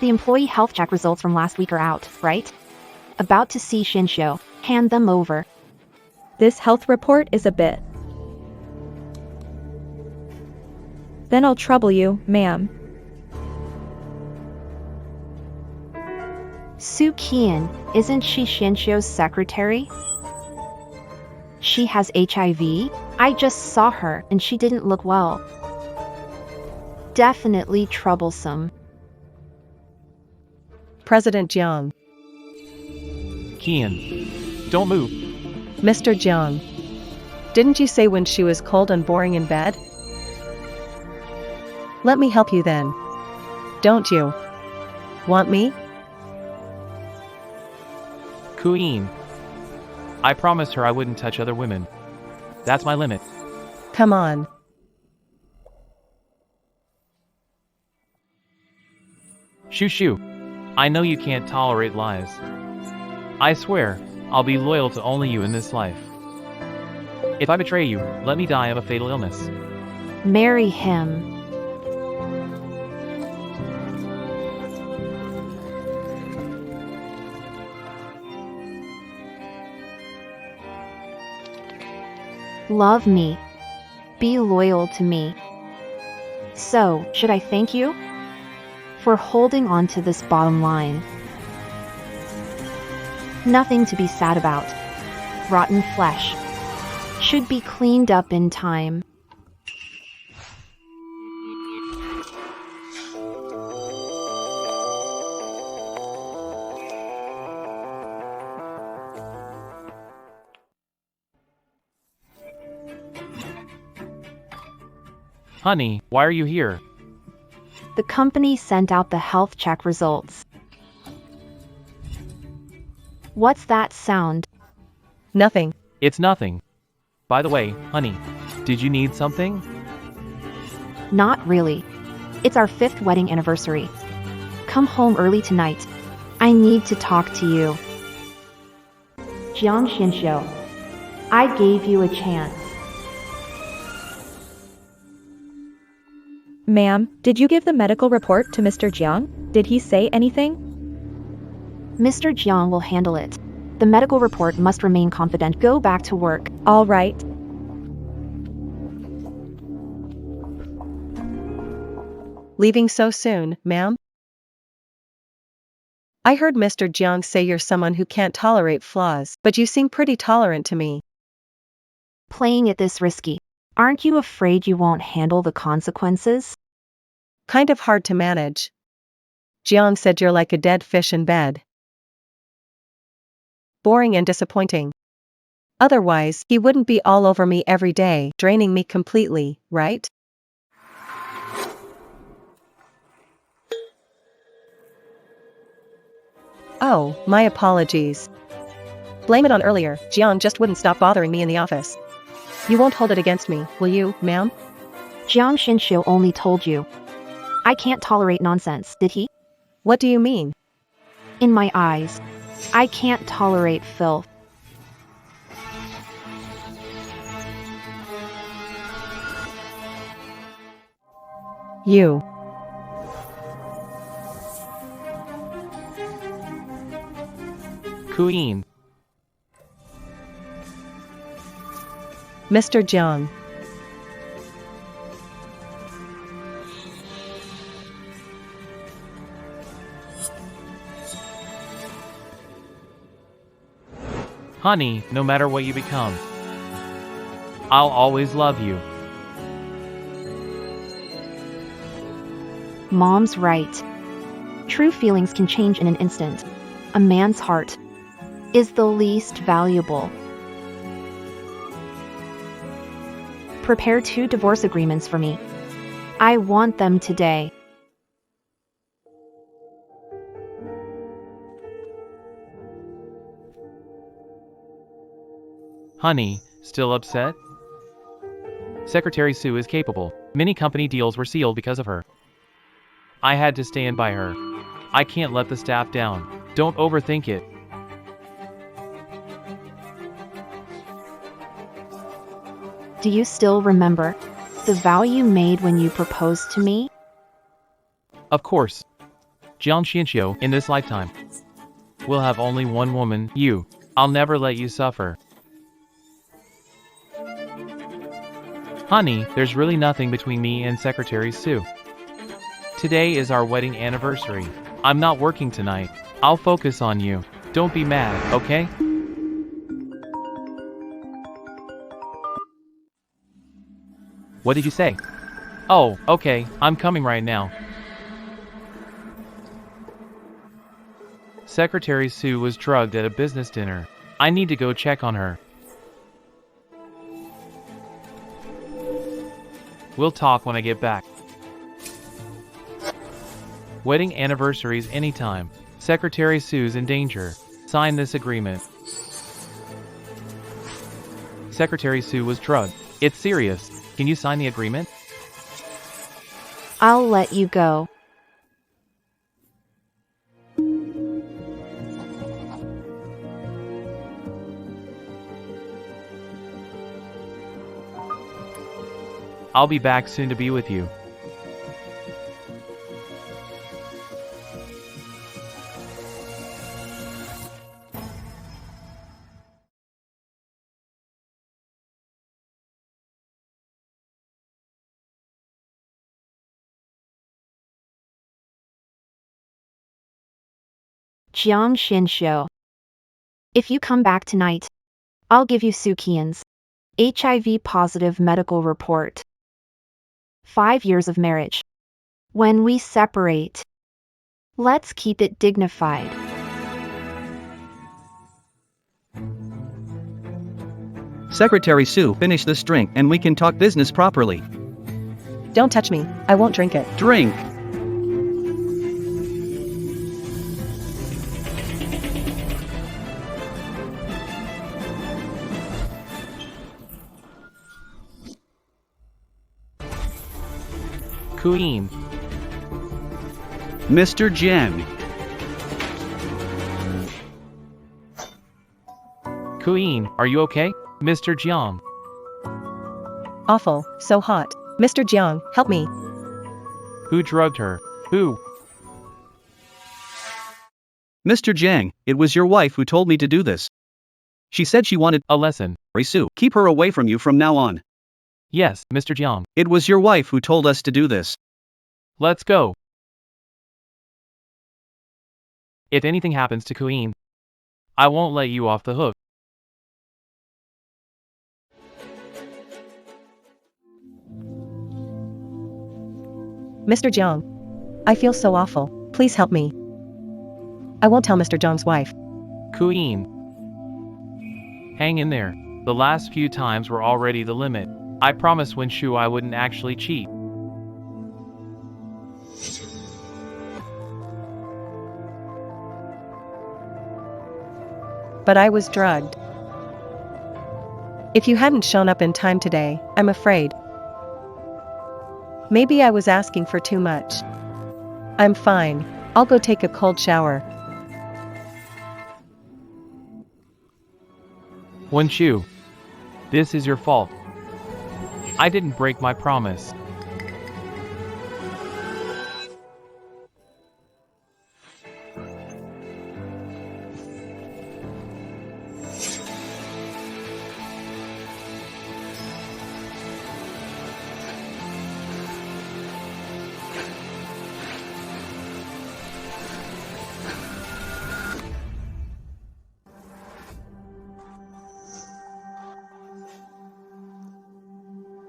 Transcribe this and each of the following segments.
The employee health check results from last week are out, right? About to see Shinsho. Hand them over. This health report is a bit. Then I'll trouble you, ma'am. Sukian, isn't she Shinsho's secretary? She has HIV? I just saw her and she didn't look well. Definitely troublesome. President Jiang. Kian, don't move. Mr. Jiang. Didn't you say when she was cold and boring in bed? Let me help you then. Don't you? Want me? Queen. I promised her I wouldn't touch other women. That's my limit. Come on. Shoo shoo. I know you can't tolerate lies. I swear, I'll be loyal to only you in this life. If I betray you, let me die of a fatal illness. Marry him. Love me. Be loyal to me. So, should I thank you? For holding on to this bottom line. Nothing to be sad about. Rotten flesh. Should be cleaned up in time. Honey, why are you here? The company sent out the health check results. What's that sound? Nothing. It's nothing. By the way, honey, did you need something? Not really. It's our 5th wedding anniversary. Come home early tonight. I need to talk to you. Jiang Shinsho, I gave you a chance. Ma'am, did you give the medical report to Mr. Jiang? Did he say anything? Mr. Jiang will handle it. The medical report must remain confidential. Go back to work. All right. Leaving so soon, ma'am? I heard Mr. Jiang say you're someone who can't tolerate flaws, but you seem pretty tolerant to me. Playing it this risky. Aren't you afraid you won't handle the consequences? Kind of hard to manage. Jiang said you're like a dead fish in bed. Boring and disappointing. Otherwise, he wouldn't be all over me every day, draining me completely, right? Oh, my apologies. Blame it on earlier. Jiang just wouldn't stop bothering me in the office. You won't hold it against me, will you, ma'am? Jiang Shinsho only told you. I can't tolerate nonsense, did he? What do you mean? In my eyes, I can't tolerate filth. You. Queen. Mr. Jiang. Honey, no matter what you become, I'll always love you. Mom's right. True feelings can change in an instant. A man's heart is the least valuable. Prepare 2 divorce agreements for me. I want them today. Honey, still upset? Secretary Sue is capable. Many company deals were sealed because of her. I had to stand by her. I can't let the staff down. Don't overthink it. Do you still remember the vow you made when you proposed to me? Of course. Jiang Xianxiu, in this lifetime, we'll have only one woman, you. I'll never let you suffer. Honey, there's really nothing between me and Secretary Sue. Today is our wedding anniversary. I'm not working tonight. I'll focus on you. Don't be mad, okay? What did you say? Oh, okay, I'm coming right now. Secretary Sue was drugged at a business dinner. I need to go check on her. We'll talk when I get back. Wedding anniversaries anytime. Secretary Sue's in danger. Sign this agreement. Secretary Sue was drugged. It's serious. Can you sign the agreement? I'll let you go. I'll be back soon to be with you. Jiang Xianxiu. If you come back tonight, I'll give you Sukian's HIV positive medical report. 5 years of marriage. When we separate, let's keep it dignified. Secretary Sue, finish this drink and we can talk business properly. Don't touch me. I won't drink it. Drink! Queen. Mr. Jiang. Queen, are you okay? Mr. Jiang. Awful, so hot. Mr. Jiang, help me. Who drugged her? Who? Mr. Jiang, it was your wife who told me to do this. She said she wanted A lesson. Sue. Keep her away from you from now on. Yes, Mr. Jiang. It was your wife who told us to do this. Let's go. If anything happens to Queen, I won't let you off the hook. Mr. Jiang. I feel so awful. Please help me. I won't tell Mr. Jiang's wife. Queen. Hang in there. The last few times were already the limit. I promised Winshu I wouldn't actually cheat. But I was drugged. If you hadn't shown up in time today, I'm afraid. Maybe I was asking for too much. I'm fine. I'll go take a cold shower. Winshu, this is your fault. I didn't break my promise.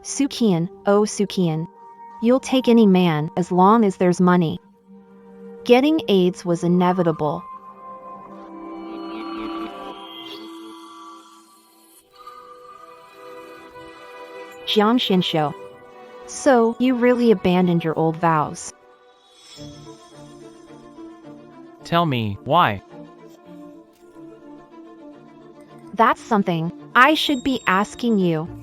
Sukian, oh Sukian. You'll take any man as long as there's money. Getting AIDS was inevitable. Jiang Xianxiu. So, you really abandoned your old vows. Tell me, why? That's something I should be asking you.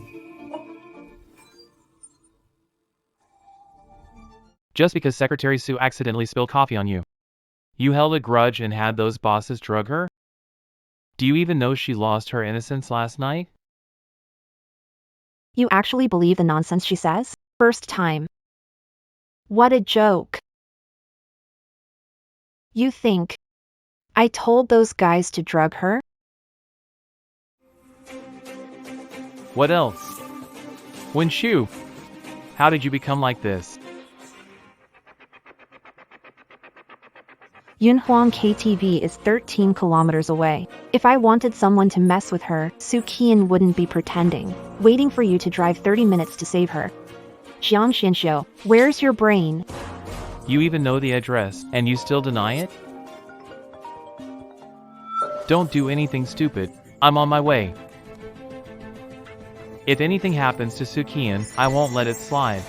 Just because Secretary Sue accidentally spilled coffee on you. You held a grudge and had those bosses drug her? Do you even know she lost her innocence last night? You actually believe the nonsense she says? First time. What a joke. You think I told those guys to drug her? What else? Winshu, how did you become like this? Yunhuang KTV is 13 kilometers away. If I wanted someone to mess with her, Su Qian wouldn't be pretending, waiting for you to drive 30 minutes to save her. Jiang Xianxiu, where's your brain? You even know the address, and you still deny it? Don't do anything stupid. I'm on my way. If anything happens to Su Qian, I won't let it slide.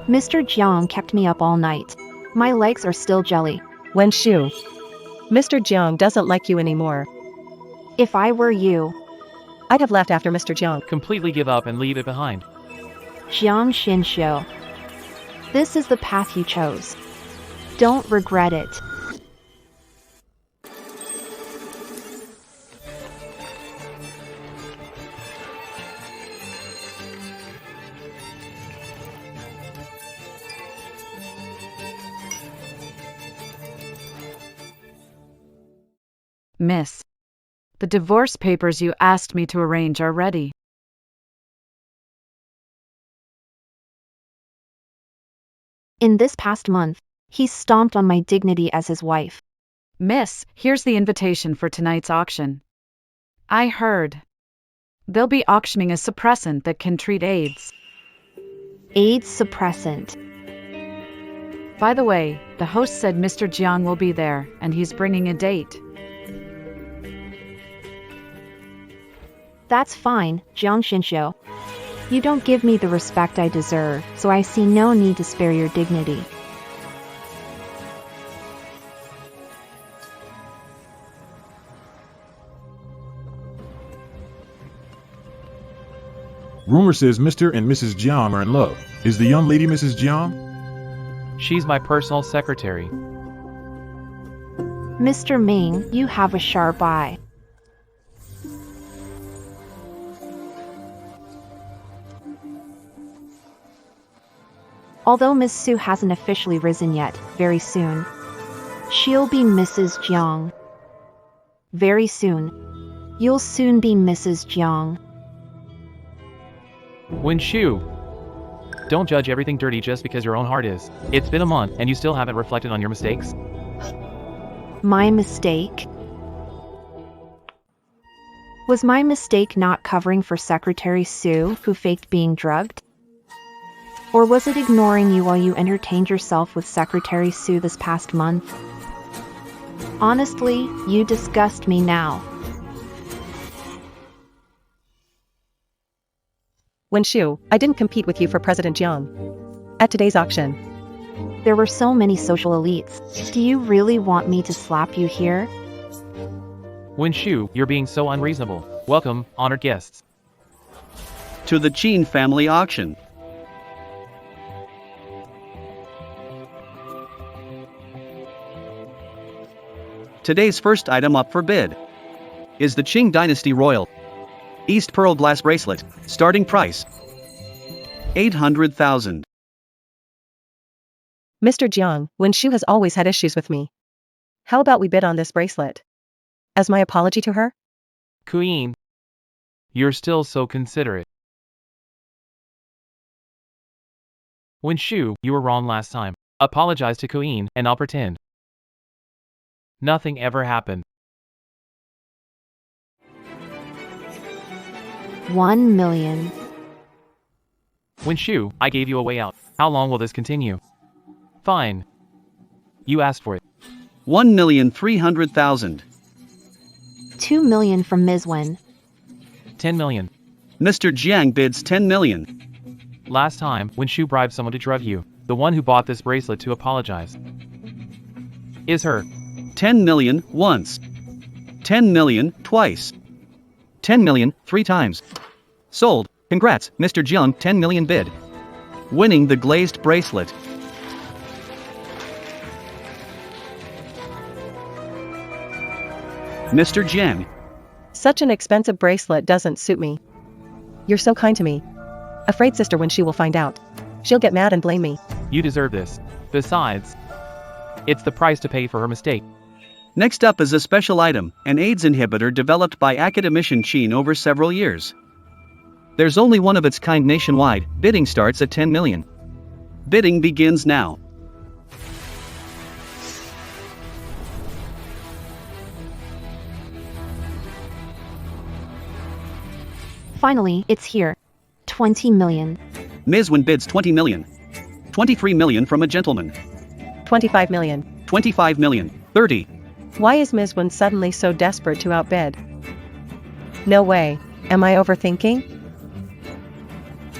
Mr. Jiang kept me up all night. My legs are still jelly. Winshu. Mr. Jiang doesn't like you anymore. If I were you, I'd have left after Mr. Jiang. Completely give up and leave it behind. Jiang Xianxiu, this is the path you chose. Don't regret it. Miss, the divorce papers you asked me to arrange are ready. In this past month, he stomped on my dignity as his wife. Miss, here's the invitation for tonight's auction. I heard they'll be auctioning a suppressant that can treat AIDS. AIDS suppressant. By the way, the host said Mr. Jiang will be there, and he's bringing a date. That's fine, Jiang Xianxiu. You don't give me the respect I deserve, so I see no need to spare your dignity. Rumor says Mr. and Mrs. Jiang are in love. Is the young lady Mrs. Jiang? She's my personal secretary. Mr. Ming, you have a sharp eye. Although Miss Su hasn't officially risen yet, very soon, she'll be Mrs. Jiang. Very soon. You'll soon be Mrs. Jiang. Winshu, don't judge everything dirty just because your own heart is. It's been a month, and you still haven't reflected on your mistakes? My mistake? Was my mistake not covering for Secretary Su, who faked being drugged? Or was it ignoring you while you entertained yourself with Secretary Su this past month? Honestly, you disgust me now. Winshu, I didn't compete with you for President Jiang. At today's auction. There were so many social elites. Do you really want me to slap you here? Winshu, you're being so unreasonable. Welcome, honored guests. To the Qin family auction. Today's first item up for bid is the Qing Dynasty Royal East Pearl Glass Bracelet, starting price 800,000. Mr. Jiang, Winshu has always had issues with me. How about we bid on this bracelet? As my apology to her? Queen, you're still so considerate. Winshu, you were wrong last time. Apologize to Queen, and I'll pretend nothing ever happened. 1 million. Winshu, I gave you a way out. How long will this continue? Fine. You asked for it. 1,300,000. 2 million from Ms. Wen. 10 million. Mr. Jiang bids 10 million. Last time, Winshu bribed someone to drug you. The one who bought this bracelet to apologize is her. 10 million once. 10 million twice. 10 million 3 times. Sold. Congrats, Mr. Jiang, 10 million bid. Winning the glazed bracelet. Mr. Jiang. Such an expensive bracelet doesn't suit me. You're so kind to me. Afraid Sister Winshu will find out. She'll get mad and blame me. You deserve this. Besides, it's the price to pay for her mistake. Next up is a special item, an AIDS inhibitor developed by academician Chine over several years. There's only one of its kind nationwide. Bidding starts at 10 million. Bidding begins now. Finally, it's here. 20 million. Ms. Wen bids 20 million. 23 million from a gentleman. 25 million. 25 million. 30. Why is Ms. Wen suddenly so desperate to outbid? No way. Am I overthinking?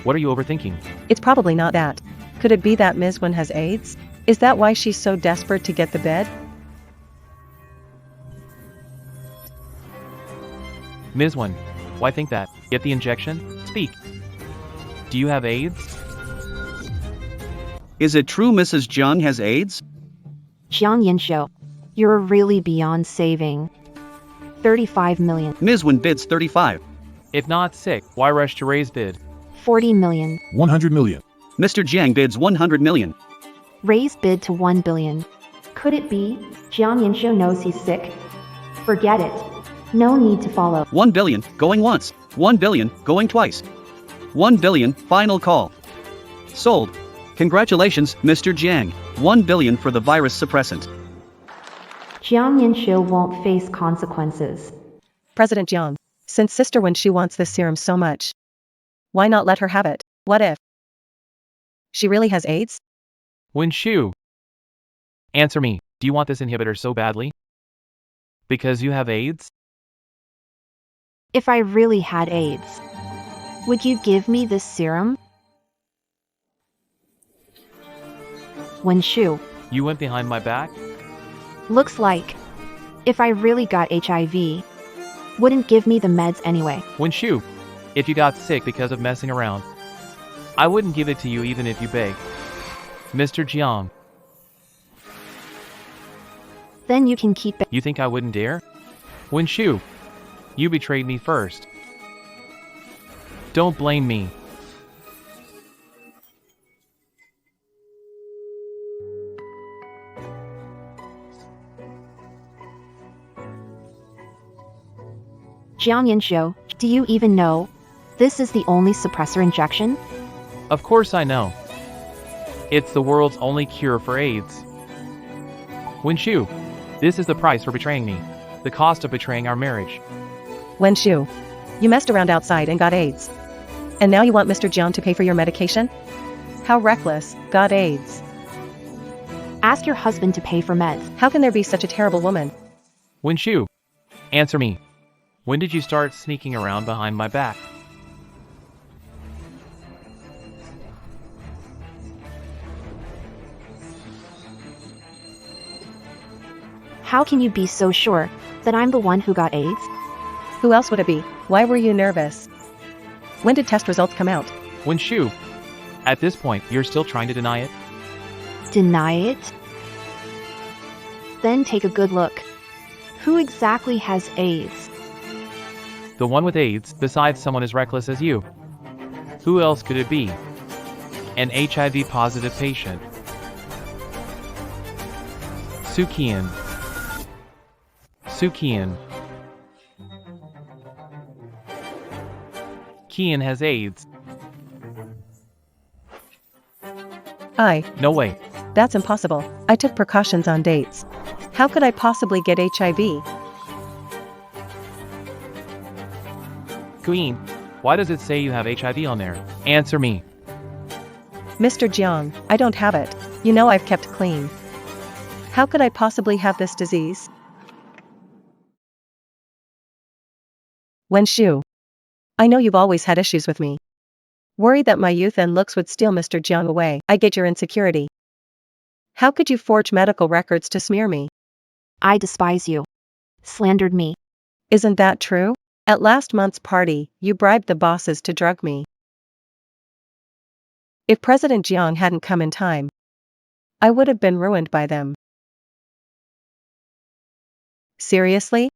What are you overthinking? It's probably not that. Could it be that Ms. Wen has AIDS? Is that why she's so desperate to get the bid? Ms. Wen, why think that? Get the injection? Speak. Do you have AIDS? Is it true Mrs. Jiang has AIDS? Jiang Yinshou, you're really beyond saving. 35 million. Ms. Wen bids 35. If not sick, why rush to raise bid? 40 million. 100 million. Mr. Jiang bids 100 million. Raise bid to 1 billion. Could it be Jiang Yinshou knows he's sick? Forget it. No need to follow. 1 billion, going once. 1 billion, going twice. 1 billion, final call. Sold. Congratulations, Mr. Jiang. 1 billion for the virus suppressant. Jiang Yinshou won't face consequences. President Jiang, since Sister Wen Shu wants this serum so much, why not let her have it? What if she really has AIDS? Wen Shu. Answer me, do you want this inhibitor so badly? Because you have AIDS? If I really had AIDS, would you give me this serum? Wen Shu. You went behind my back? Looks like, if I really got HIV, wouldn't give me the meds anyway. Wen Shu, if you got sick because of messing around, I wouldn't give it to you even if you begged. Mr. Jiang. Then you can keep it. You think I wouldn't dare? Wen Shu, you betrayed me first. Don't blame me. Jiang Yinshou, do you even know this is the only suppressor injection? Of course I know. It's the world's only cure for AIDS. Wen Shu, this is the price for betraying me. The cost of betraying our marriage. Wen Shu, you messed around outside and got AIDS. And now you want Mr. Jiang to pay for your medication? How reckless. Got AIDS. Ask your husband to pay for meds. How can there be such a terrible woman? Wen Shu, answer me. When did you start sneaking around behind my back? How can you be so sure that I'm the one who got AIDS? Who else would it be? Why were you nervous? When did test results come out? Wen Shu, at this point, you're still trying to deny it? Deny it? Then take a good look. Who exactly has AIDS? The one with AIDS, besides someone as reckless as you. Who else could it be? An HIV-positive patient. Sukian. Sukian. Kian has AIDS. No way. That's impossible. I took precautions on dates. How could I possibly get HIV? Queen, why does it say you have HIV on there? Answer me. Mr. Jiang, I don't have it. You know I've kept clean. How could I possibly have this disease? Wen Shu, I know you've always had issues with me. Worried that my youth and looks would steal Mr. Jiang away. I get your insecurity. How could you forge medical records to smear me? I despise you. Slandered me. Isn't that true? At last month's party, you bribed the bosses to drug me. If President Jiang hadn't come in time, I would have been ruined by them. Seriously?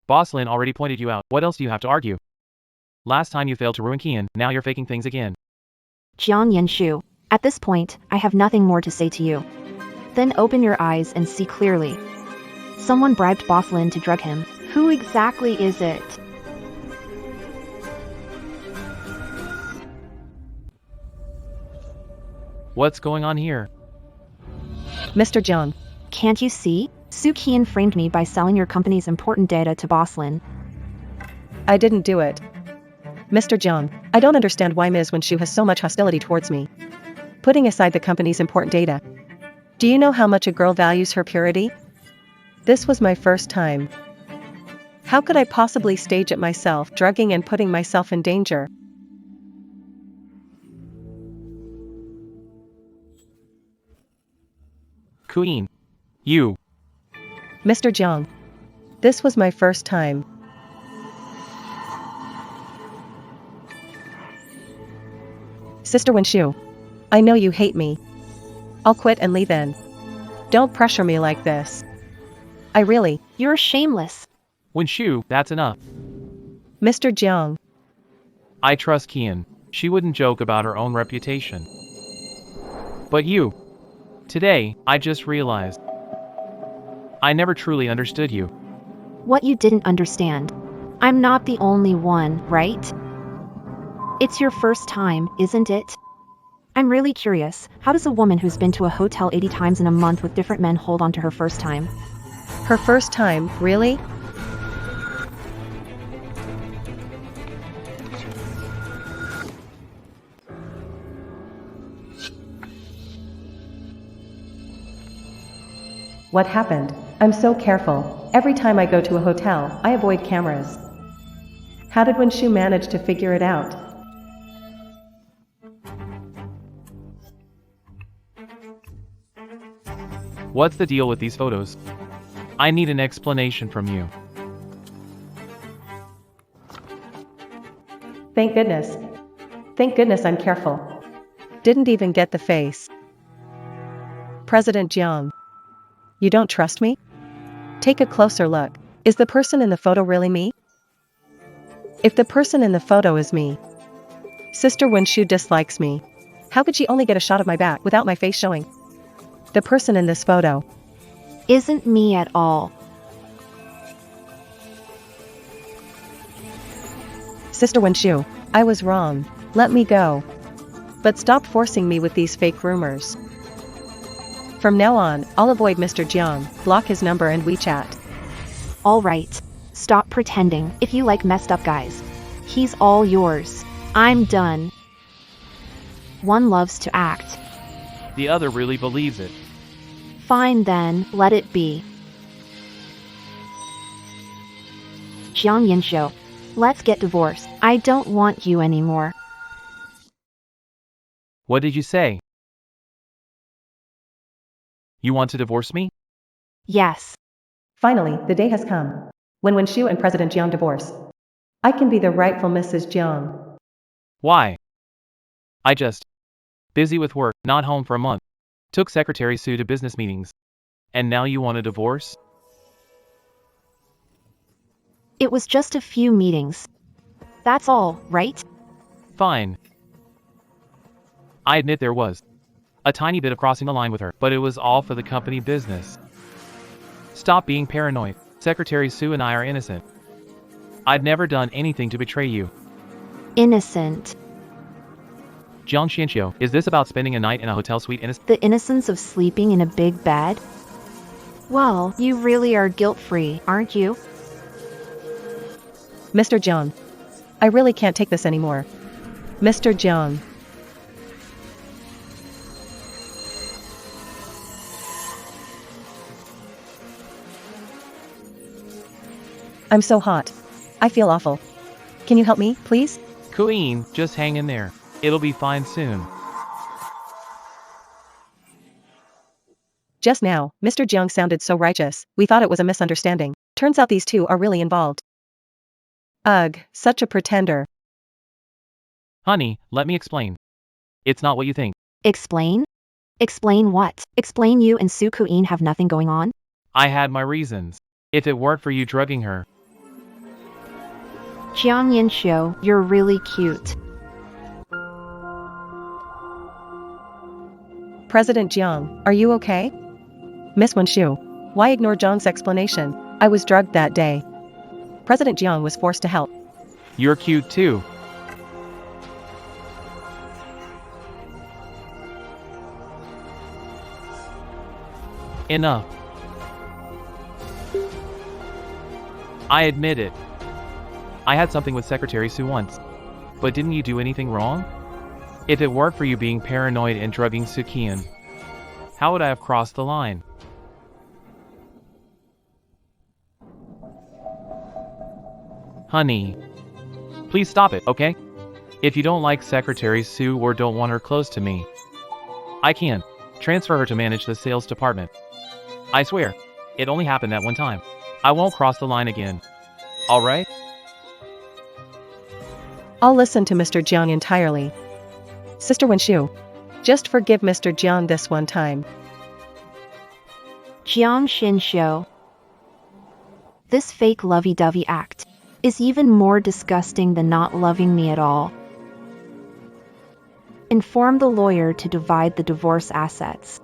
Boss Lin already pointed you out. What else do you have to argue? Last time you failed to ruin Kian, now you're faking things again. Jiang Yinshou, At this point, I have nothing more to say to you. Then open your eyes and see clearly. Someone bribed Boss Lin to drug him. Who exactly is it? What's going on here? Mr. Jiang, Can't you see? Su Qian framed me by selling your company's important data to Boss Lin. I didn't do it. Mr. Jiang, I don't understand why Ms. Wenshu has so much hostility towards me. Putting aside the company's important data. Do you know how much a girl values her purity? This was my first time. How could I possibly stage it myself, drugging and putting myself in danger? Queen. You. Mr. Jiang. This was my first time. Sister Wenshu. I know you hate me. I'll quit and leave in. Don't pressure me like this. I really. You're shameless. Wenshu, that's enough. Mr. Jiang. I trust Qian. She wouldn't joke about her own reputation. But you. Today, I just realized. I never truly understood you. What you didn't understand. I'm not the only one, right? It's your first time, isn't it? I'm really curious, how does a woman who's been to a hotel 80 times in a month with different men hold on to her first time? Her first time, really? What happened? I'm so careful. Every time I go to a hotel, I avoid cameras. How did Wenshu manage to figure it out? What's the deal with these photos? I need an explanation from you. Thank goodness. Thank goodness I'm careful. Didn't even get the face. President Jiang. You don't trust me? Take a closer look. Is the person in the photo really me? If the person in the photo is me, Sister Wenshu dislikes me. How could she only get a shot of my back without my face showing? The person in this photo Isn't me at all. Sister Wenshu, I was wrong. Let me go. But stop forcing me with these fake rumors. From now on, I'll avoid Mr. Jiang, block his number and WeChat. Alright. Stop pretending if you like messed up guys. He's all yours. I'm done. One loves to act. The other really believes it. Fine then, let it be. Jiang Yinshou. Let's get divorced. I don't want you anymore. What did you say? You want to divorce me? Yes. Finally, the day has come. When Wenshu and President Jiang divorce, I can be the rightful Mrs. Jiang. Why? I just busy with work, not home for a month. Took Secretary Su to business meetings. And now you want a divorce? It was just a few meetings. That's all, right? Fine. I admit there was a tiny bit of crossing the line with her, but it was all for the company business. Stop being paranoid. Secretary Su and I are innocent. I've never done anything to betray you. Innocent. Jiang Xianxiu, is this about spending a night in a hotel suite innocent? The innocence of sleeping in a big bed? Well, you really are guilt-free, aren't you? Mr. Jiang. I really can't take this anymore. Mr. Jiang. I'm so hot. I feel awful. Can you help me, please? Queen, just hang in there. It'll be fine soon. Just now, Mr. Jiang sounded so righteous, we thought it was a misunderstanding. Turns out these two are really involved. Ugh, such a pretender. Honey, let me explain. It's not what you think. Explain? Explain what? Explain you and Su Qian have nothing going on? I had my reasons. If it weren't for you drugging her. Jiang Yinshou, you're really cute. President Jiang, are you okay? Miss Wenshu, why ignore Jiang's explanation? I was drugged that day. President Jiang was forced to help. You're cute too. Enough. I admit it. I had something with Secretary Sue once. But didn't you do anything wrong? If it weren't for you being paranoid and drugging Sukian, how would I have crossed the line? Honey, please stop it, okay? If you don't like Secretary Sue or don't want her close to me, I can transfer her to manage the sales department. I swear, it only happened that one time. I won't cross the line again. Alright? I'll listen to Mr. Jiang entirely. Sister Wenshu, just forgive Mr. Jiang this one time. Jiang Xinxiu. This fake lovey-dovey act is even more disgusting than not loving me at all. Inform the lawyer to divide the divorce assets.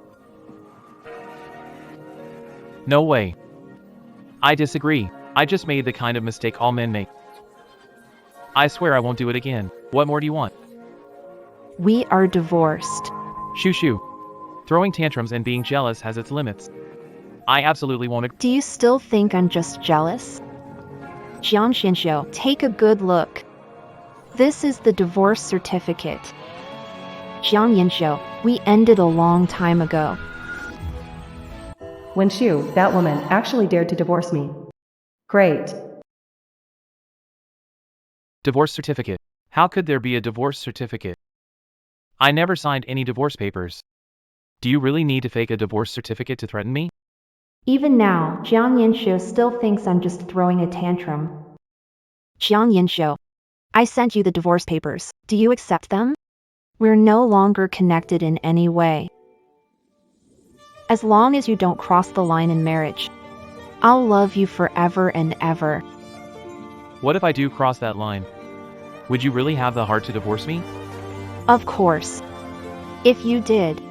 No way. I disagree. I just made the kind of mistake all men make. I swear I won't do it again. What more do you want? We are divorced. Shoo shoo. Throwing tantrums and being jealous has its limits. I absolutely won't agree. Do you still think I'm just jealous? Jiang Xinxiu, take a good look. This is the divorce certificate. Jiang Yinxiu, we ended a long time ago. Wenshu, that woman, actually dared to divorce me. Great. Divorce certificate. How could there be a divorce certificate? I never signed any divorce papers. Do you really need to fake a divorce certificate to threaten me? Even now, Jiang Yinxiu still thinks I'm just throwing a tantrum. Jiang Yinxiu, I sent you the divorce papers. Do you accept them? We're no longer connected in any way. As long as you don't cross the line in marriage, I'll love you forever and ever. What if I do cross that line? Would you really have the heart to divorce me? Of course. If you did,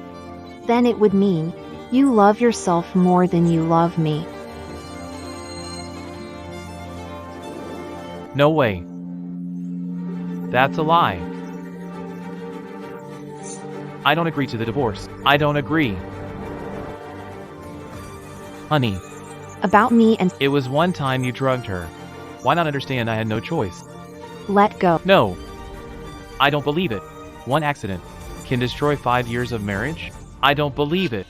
then it would mean you love yourself more than you love me. No way. That's a lie. I don't agree to the divorce. I don't agree. Honey, About me and it was one time you drugged her. Why not understand I had no choice? let go. No. I don't believe it. One accident can destroy 5 years of marriage? I don't believe it.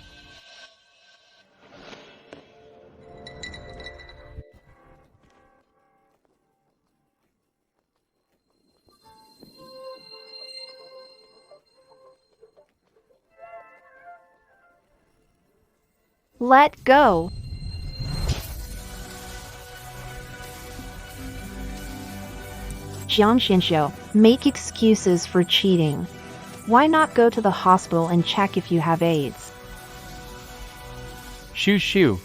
Let go. Jiang Xinxiu, make excuses for cheating. Why not go to the hospital and check if you have AIDS? Shoo shoo.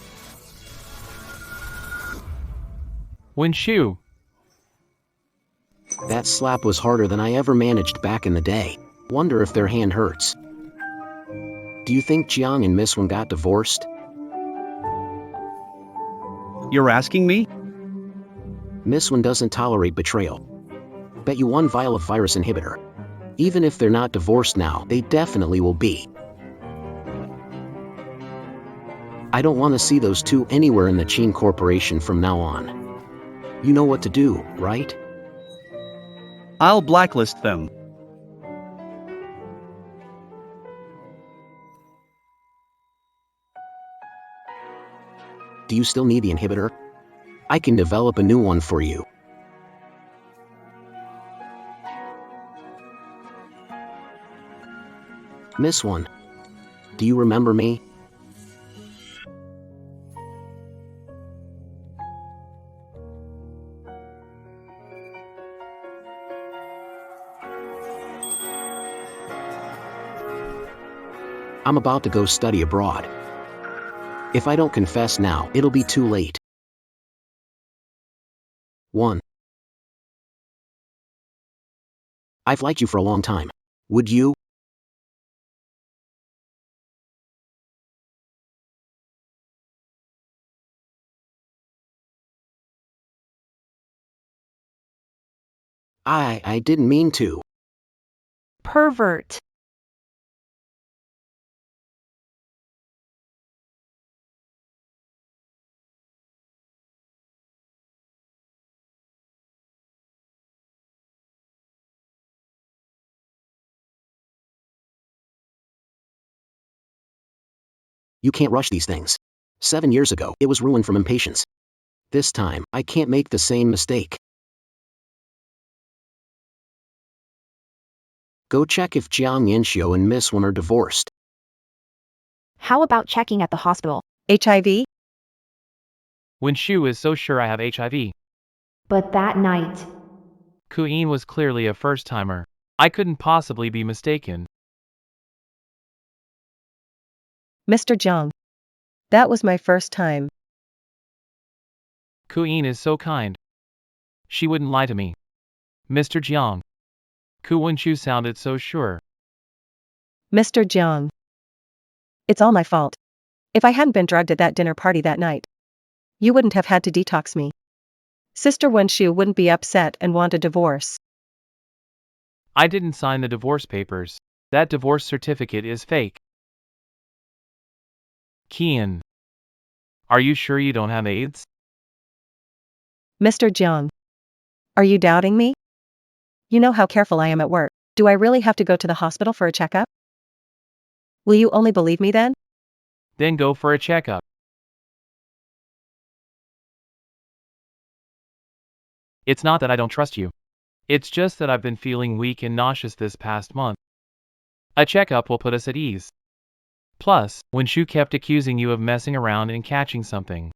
Wenshu. That slap was harder than I ever managed back in the day. Wonder if their hand hurts. Do you think Jiang and Miss Wen got divorced? You're asking me? Miss Wen doesn't tolerate betrayal. Bet you one vial of virus inhibitor. Even if they're not divorced now, they definitely will be. I don't want to see those two anywhere in the Qin Corporation from now on. You know what to do, right? I'll blacklist them. Do you still need the inhibitor? I can develop a new one for you. Miss Wen, do you remember me? I'm about to go study abroad. If I don't confess now, it'll be too late. 1. I've liked you for a long time. Would you? I didn't mean to. Pervert. You can't rush these things. 7 years ago, it was ruined from impatience. This time, I can't make the same mistake. Go check if Jiang Yanxiu and Miss Wen are divorced. How about checking at the hospital? HIV? When Shu is so sure I have HIV. But that night, Kuyin was clearly a first-timer. I couldn't possibly be mistaken. Mr. Jiang. That was my first time. Kuyin is so kind. She wouldn't lie to me. Mr. Jiang. Ku Wenshu sounded so sure. Mr. Jiang. It's all my fault. If I hadn't been drugged at that dinner party that night, you wouldn't have had to detox me. Sister Wenshu wouldn't be upset and want a divorce. I didn't sign the divorce papers. That divorce certificate is fake. Kian. Are you sure you don't have AIDS? Mr. Jiang. Are you doubting me? You know how careful I am at work. Do I really have to go to the hospital for a checkup? Will you only believe me then? Then go for a checkup. It's not that I don't trust you. It's just that I've been feeling weak and nauseous this past month. A checkup will put us at ease. Plus, when Shu kept accusing you of messing around and catching something.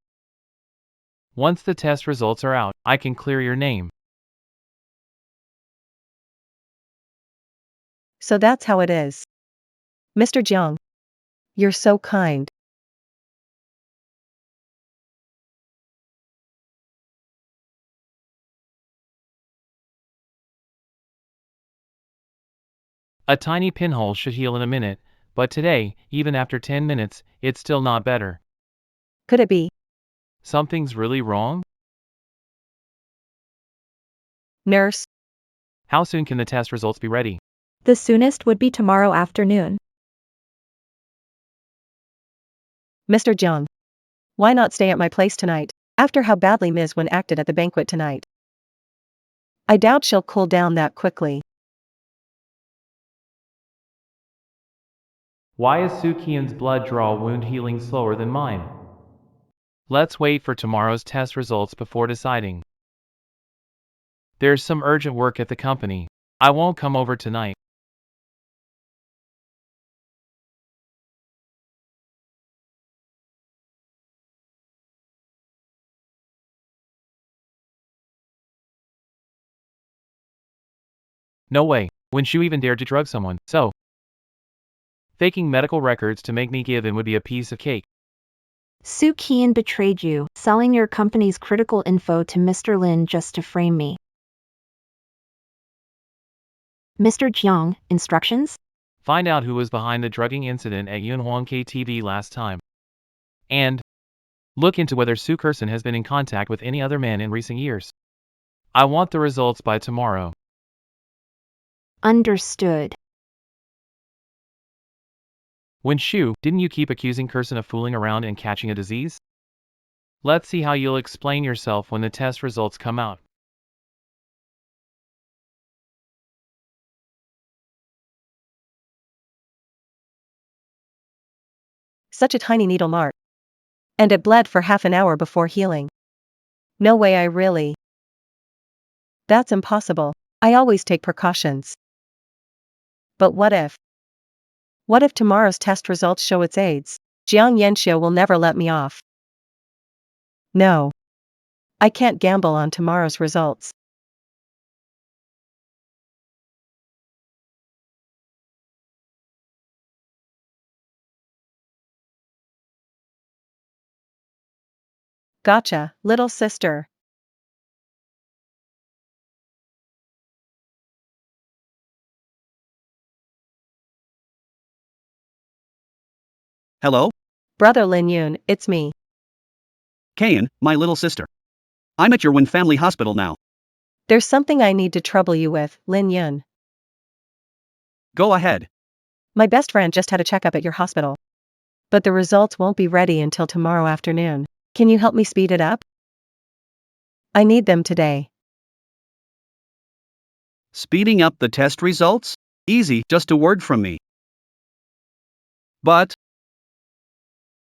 Once the test results are out, I can clear your name. So that's how it is. Mr. Jiang. You're so kind. A tiny pinhole should heal in a minute, but today, even after 10 minutes, it's still not better. Could it be? Something's really wrong? Nurse. How soon can the test results be ready? The soonest would be tomorrow afternoon. Mr. Jiang. Why not stay at my place tonight, after how badly Ms. Wen acted at the banquet tonight? I doubt she'll cool down that quickly. Why is Sukian's blood draw wound healing slower than mine? Let's wait for tomorrow's test results before deciding. There's some urgent work at the company. I won't come over tonight. No way. When Shu even dared to drug someone, so faking medical records to make me give in would be a piece of cake. Su Qian betrayed you, selling your company's critical info to Mr. Lin just to frame me. Mr. Jiang, instructions? Find out who was behind the drugging incident at Yunhuang KTV last time. And look into whether Su Kerson has been in contact with any other men in recent years. I want the results by tomorrow. Understood. When Shu, didn't you keep accusing Kerson of fooling around and catching a disease? Let's see how you'll explain yourself when the test results come out. Such a tiny needle mark. And it bled for half an hour before healing. No way I really. That's impossible. I always take precautions. But what if? What if tomorrow's test results show it's AIDS? Jiang Yanxiu will never let me off. No. I can't gamble on tomorrow's results. Gotcha, little sister. Hello? Brother Lin Yun, it's me. Kayan, my little sister. I'm at your Wen family hospital now. There's something I need to trouble you with, Lin Yun. Go ahead. My best friend just had a checkup at your hospital. But the results won't be ready until tomorrow afternoon. Can you help me speed it up? I need them today. Speeding up the test results? Easy, just a word from me. But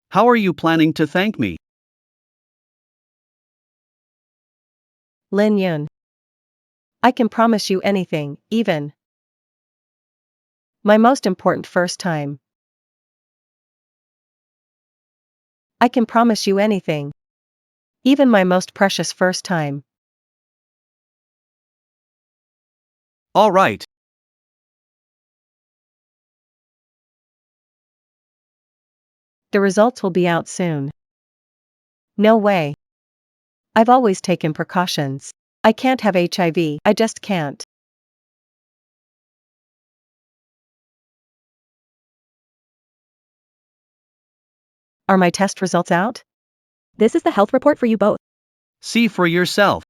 how are you planning to thank me? Lin Yun. I can promise you anything, even my most important first time. I can promise you anything, even my most precious first time. All right. The results will be out soon. No way. I've always taken precautions. I can't have HIV, I just can't. Are my test results out? This is the health report for you both. See for yourself.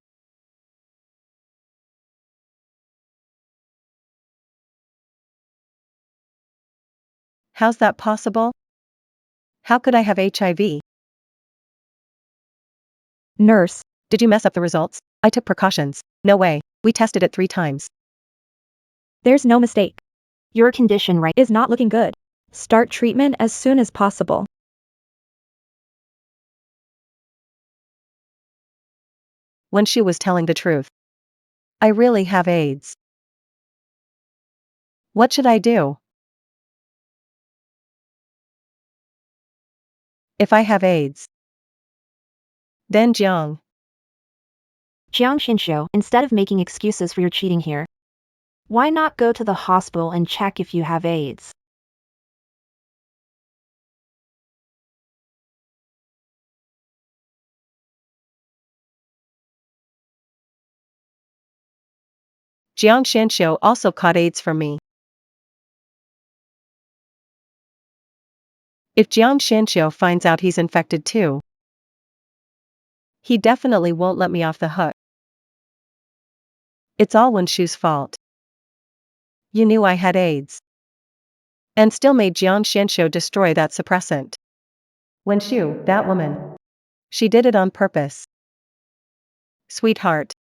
How's that possible? How could I have HIV? Nurse. Did you mess up the results? I took precautions. No way. We tested it 3 times. There's no mistake. Your condition right Is not looking good. Start treatment as soon as possible. When she was telling the truth. I really have AIDS. What should I do? If I have AIDS. Then Jiang. Jiang Xinshu, instead of making excuses for your cheating here, why not go to the hospital and check if you have AIDS? Jiang Xianxiu also caught AIDS from me. If Jiang Xianxiu finds out he's infected too, he definitely won't let me off the hook. It's all Wenshu's fault. You knew I had AIDS. And still made Jiang Xianxiu destroy that suppressant. Wenshu, that woman. She did it on purpose. Sweetheart.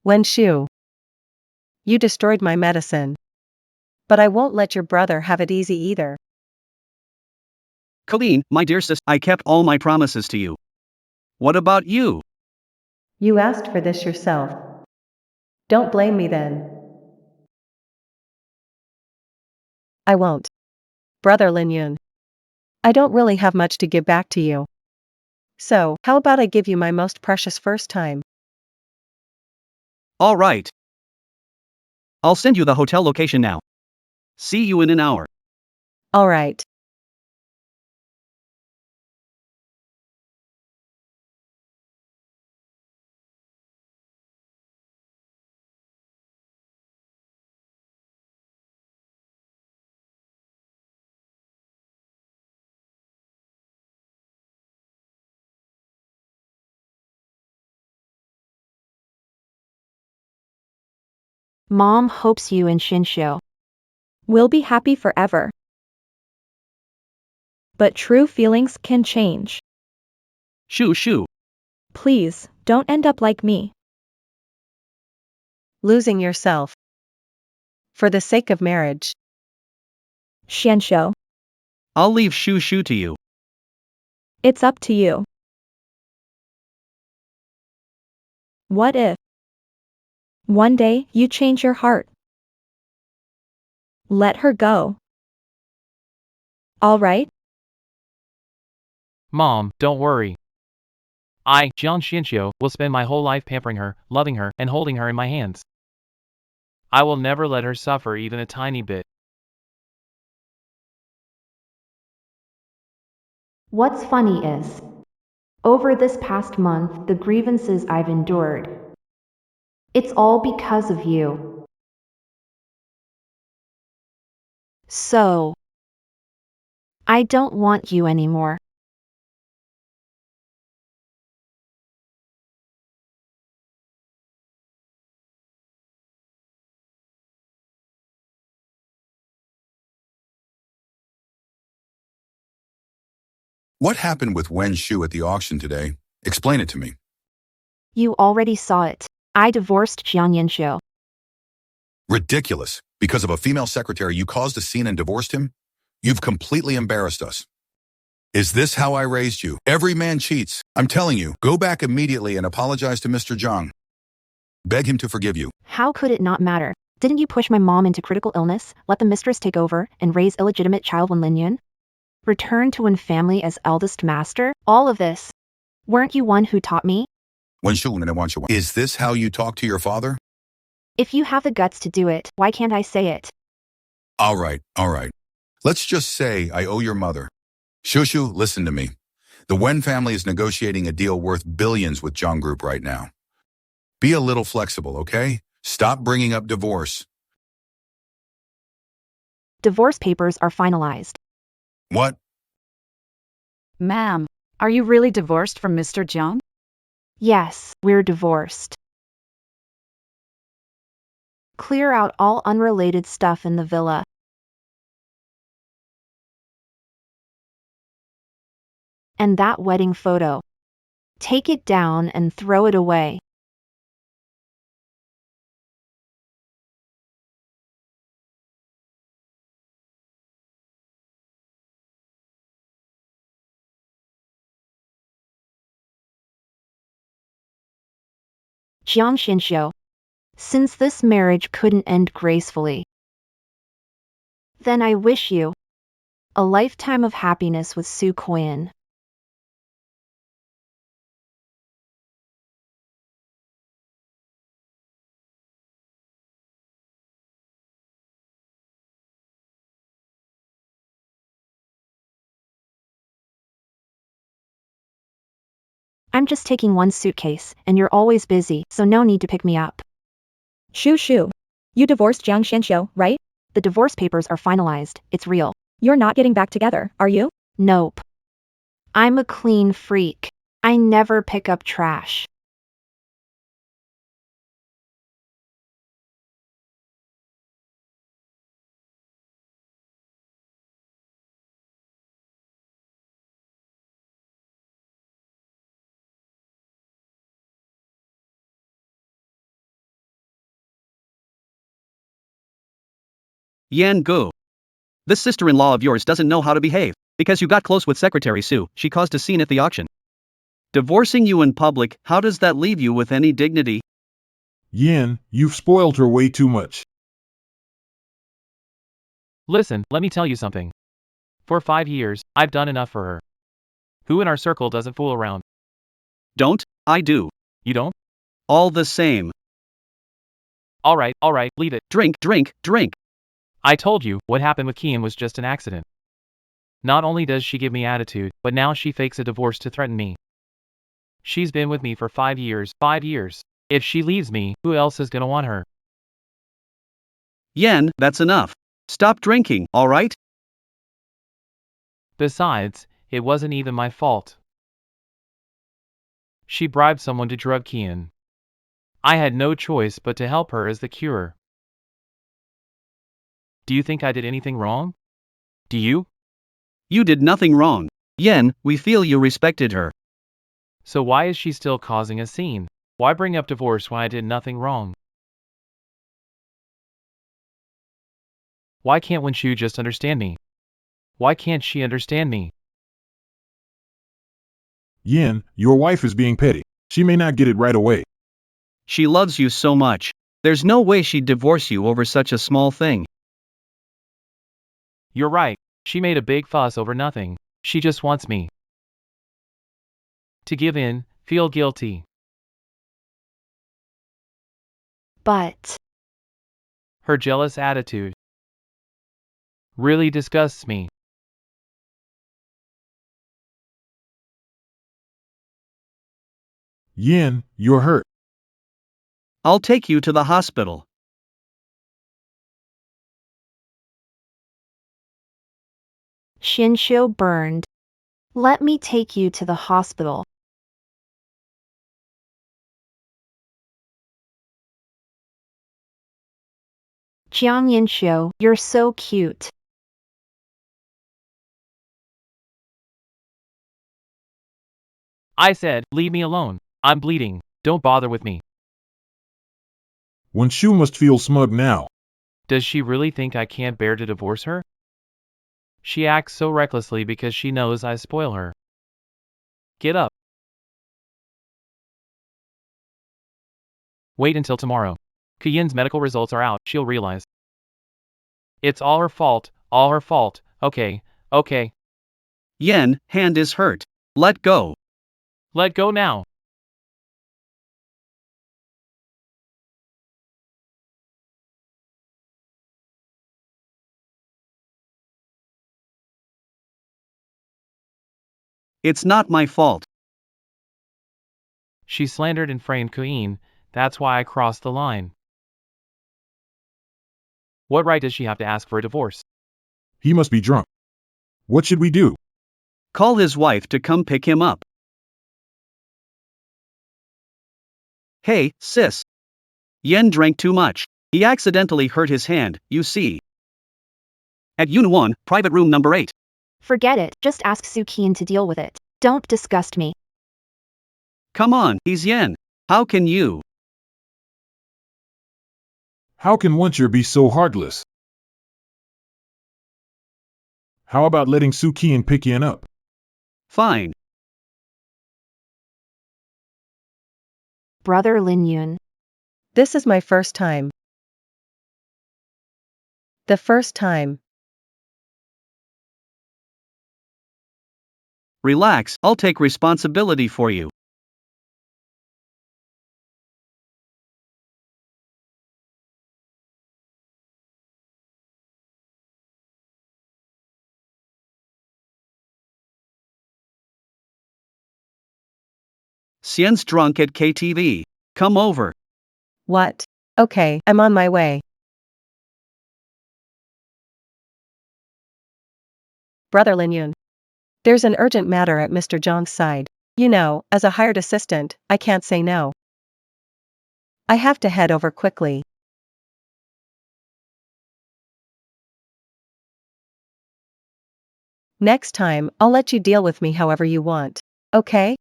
Wenshu. You destroyed my medicine. But I won't let your brother have it easy either. Colleen, my dear sis, I kept all my promises to you. What about you? You asked for this yourself. Don't blame me then. I won't. Brother Lin Yun. I don't really have much to give back to you. So, how about I give you my most precious first time? All right. I'll send you the hotel location now. See you in an hour. All right. Mom hopes you and Xinshu We'll be happy forever. But true feelings can change. Shoo. Please, don't end up like me. Losing yourself. For the sake of marriage. Xianxiu. I'll leave Shoo to you. It's up to you. What if one day you change your heart? Let her go. All right? Mom, don't worry. I, Jiang Xianxiu, will spend my whole life pampering her, loving her, and holding her in my hands. I will never let her suffer even a tiny bit. What's funny is, over this past month, the grievances I've endured, it's all because of you. So, I don't want you anymore. What happened with Wen's shoe at the auction today? Explain it to me. You already saw it. I divorced Jiang Yanxiu. Ridiculous. Because of a female secretary, you caused a scene and divorced him? You've completely embarrassed us. Is this how I raised you? Every man cheats. I'm telling you, go back immediately and apologize to Mr. Zhang. Beg him to forgive you. How could it not matter? Didn't you push my mom into critical illness, let the mistress take over, and raise illegitimate child Wen Linyun? Return to Wen family as eldest master? All of this. Weren't you one who taught me? Is this how you talk to your father? If you have the guts to do it, why can't I say it? All right. Let's just say I owe your mother. Shushu, listen to me. The Wen family is negotiating a deal worth billions with Zhang Group right now. Be a little flexible, okay? Stop bringing up divorce. Divorce papers are finalized. What? Ma'am, are you really divorced from Mr. Jiang? Yes, we're divorced. Clear out all unrelated stuff in the villa. And that wedding photo. Take it down and throw it away. Jiang Xinxiu. Since this marriage couldn't end gracefully, then I wish you a lifetime of happiness with Su Koyan. I'm just taking one suitcase, and you're always busy, so no need to pick me up. Shu. You divorced Jiang Xianxiu, right? The divorce papers are finalized, it's real. You're not getting back together, are you? Nope. I'm a clean freak. I never pick up trash. Yan Gu. This sister-in-law of yours doesn't know how to behave. Because you got close with Secretary Su, she caused a scene at the auction. Divorcing you in public, how does that leave you with any dignity? Yin, you've spoiled her way too much. Listen, let me tell you something. For 5 years, I've done enough for her. Who in our circle doesn't fool around? Don't, I do. You don't? All the same. Alright, leave it. Drink. I told you, what happened with Kian was just an accident. Not only does she give me attitude, but now she fakes a divorce to threaten me. She's been with me for 5 years. 5 years. If she leaves me, who else is gonna want her? Yan, that's enough. Stop drinking, alright? Besides, it wasn't even my fault. She bribed someone to drug Kian. I had no choice but to help her as the cure. Do you think I did anything wrong? Do you? You did nothing wrong. Yen, we feel you respected her. So why is she still causing a scene? Why bring up divorce when I did nothing wrong? Why can't Wenshu just understand me? Why can't she understand me? Yin, your wife is being petty. She may not get it right away. She loves you so much. There's no way she'd divorce you over such a small thing. You're right. She made a big fuss over nothing. She just wants me to give in, feel guilty. But Her jealous attitude really disgusts me. Yin, you're hurt. I'll take you to the hospital. Shinsho burned. Let me take you to the hospital. Jiang Yinsho, you're so cute. I said, leave me alone. I'm bleeding. Don't bother with me. Wen Shu must feel smug now. Does she really think I can't bear to divorce her? She acts so recklessly because she knows I spoil her. Get up. Wait until tomorrow. Kuyin's medical results are out, she'll realize. It's all her fault, all her fault. Okay. Yen, hand is hurt. Let go. Let go now. It's not my fault. She slandered and framed Kuyin, that's why I crossed the line. What right does she have to ask for a divorce? He must be drunk. What should we do? Call his wife to come pick him up. Hey, sis. Yen drank too much. He accidentally hurt his hand, you see. At Unit 1, private room number 8. Forget it, just ask Sukian to deal with it. Don't disgust me. Come on, he's Yen. How can you? How can Wencher be so heartless? How about letting Sukian pick Yen up? Fine. Brother Lin Yun. This is my first time. The first time. Relax, I'll take responsibility for you. Xian's drunk at KTV. Come over. What? Okay, I'm on my way. Brother Lin Yun. There's an urgent matter at Mr. Zhang's side. You know, as a hired assistant, I can't say no. I have to head over quickly. Next time, I'll let you deal with me however you want. Okay?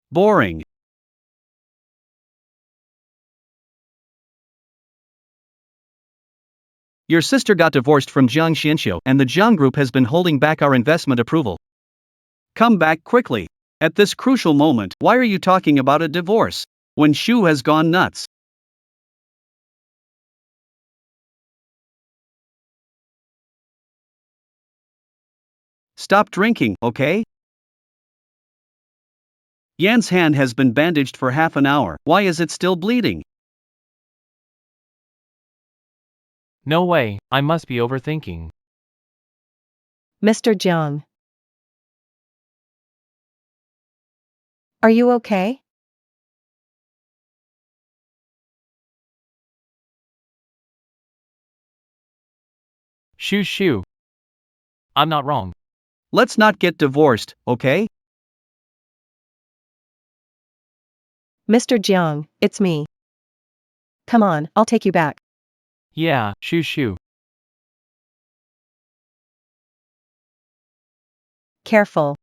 Boring. Your sister got divorced from Jiang Xianxiu and the Jiang Group has been holding back our investment approval. Come back quickly. At this crucial moment, why are you talking about a divorce? When Shu has gone nuts. Stop drinking, okay? Yan's hand has been bandaged for half an hour. Why is it still bleeding? No way, I must be overthinking. Mr. Jiang. Are you okay? Shoo. I'm not wrong. Let's not get divorced, okay? Mr. Jiang, it's me. Come on, I'll take you back. Yeah, shoo. Careful.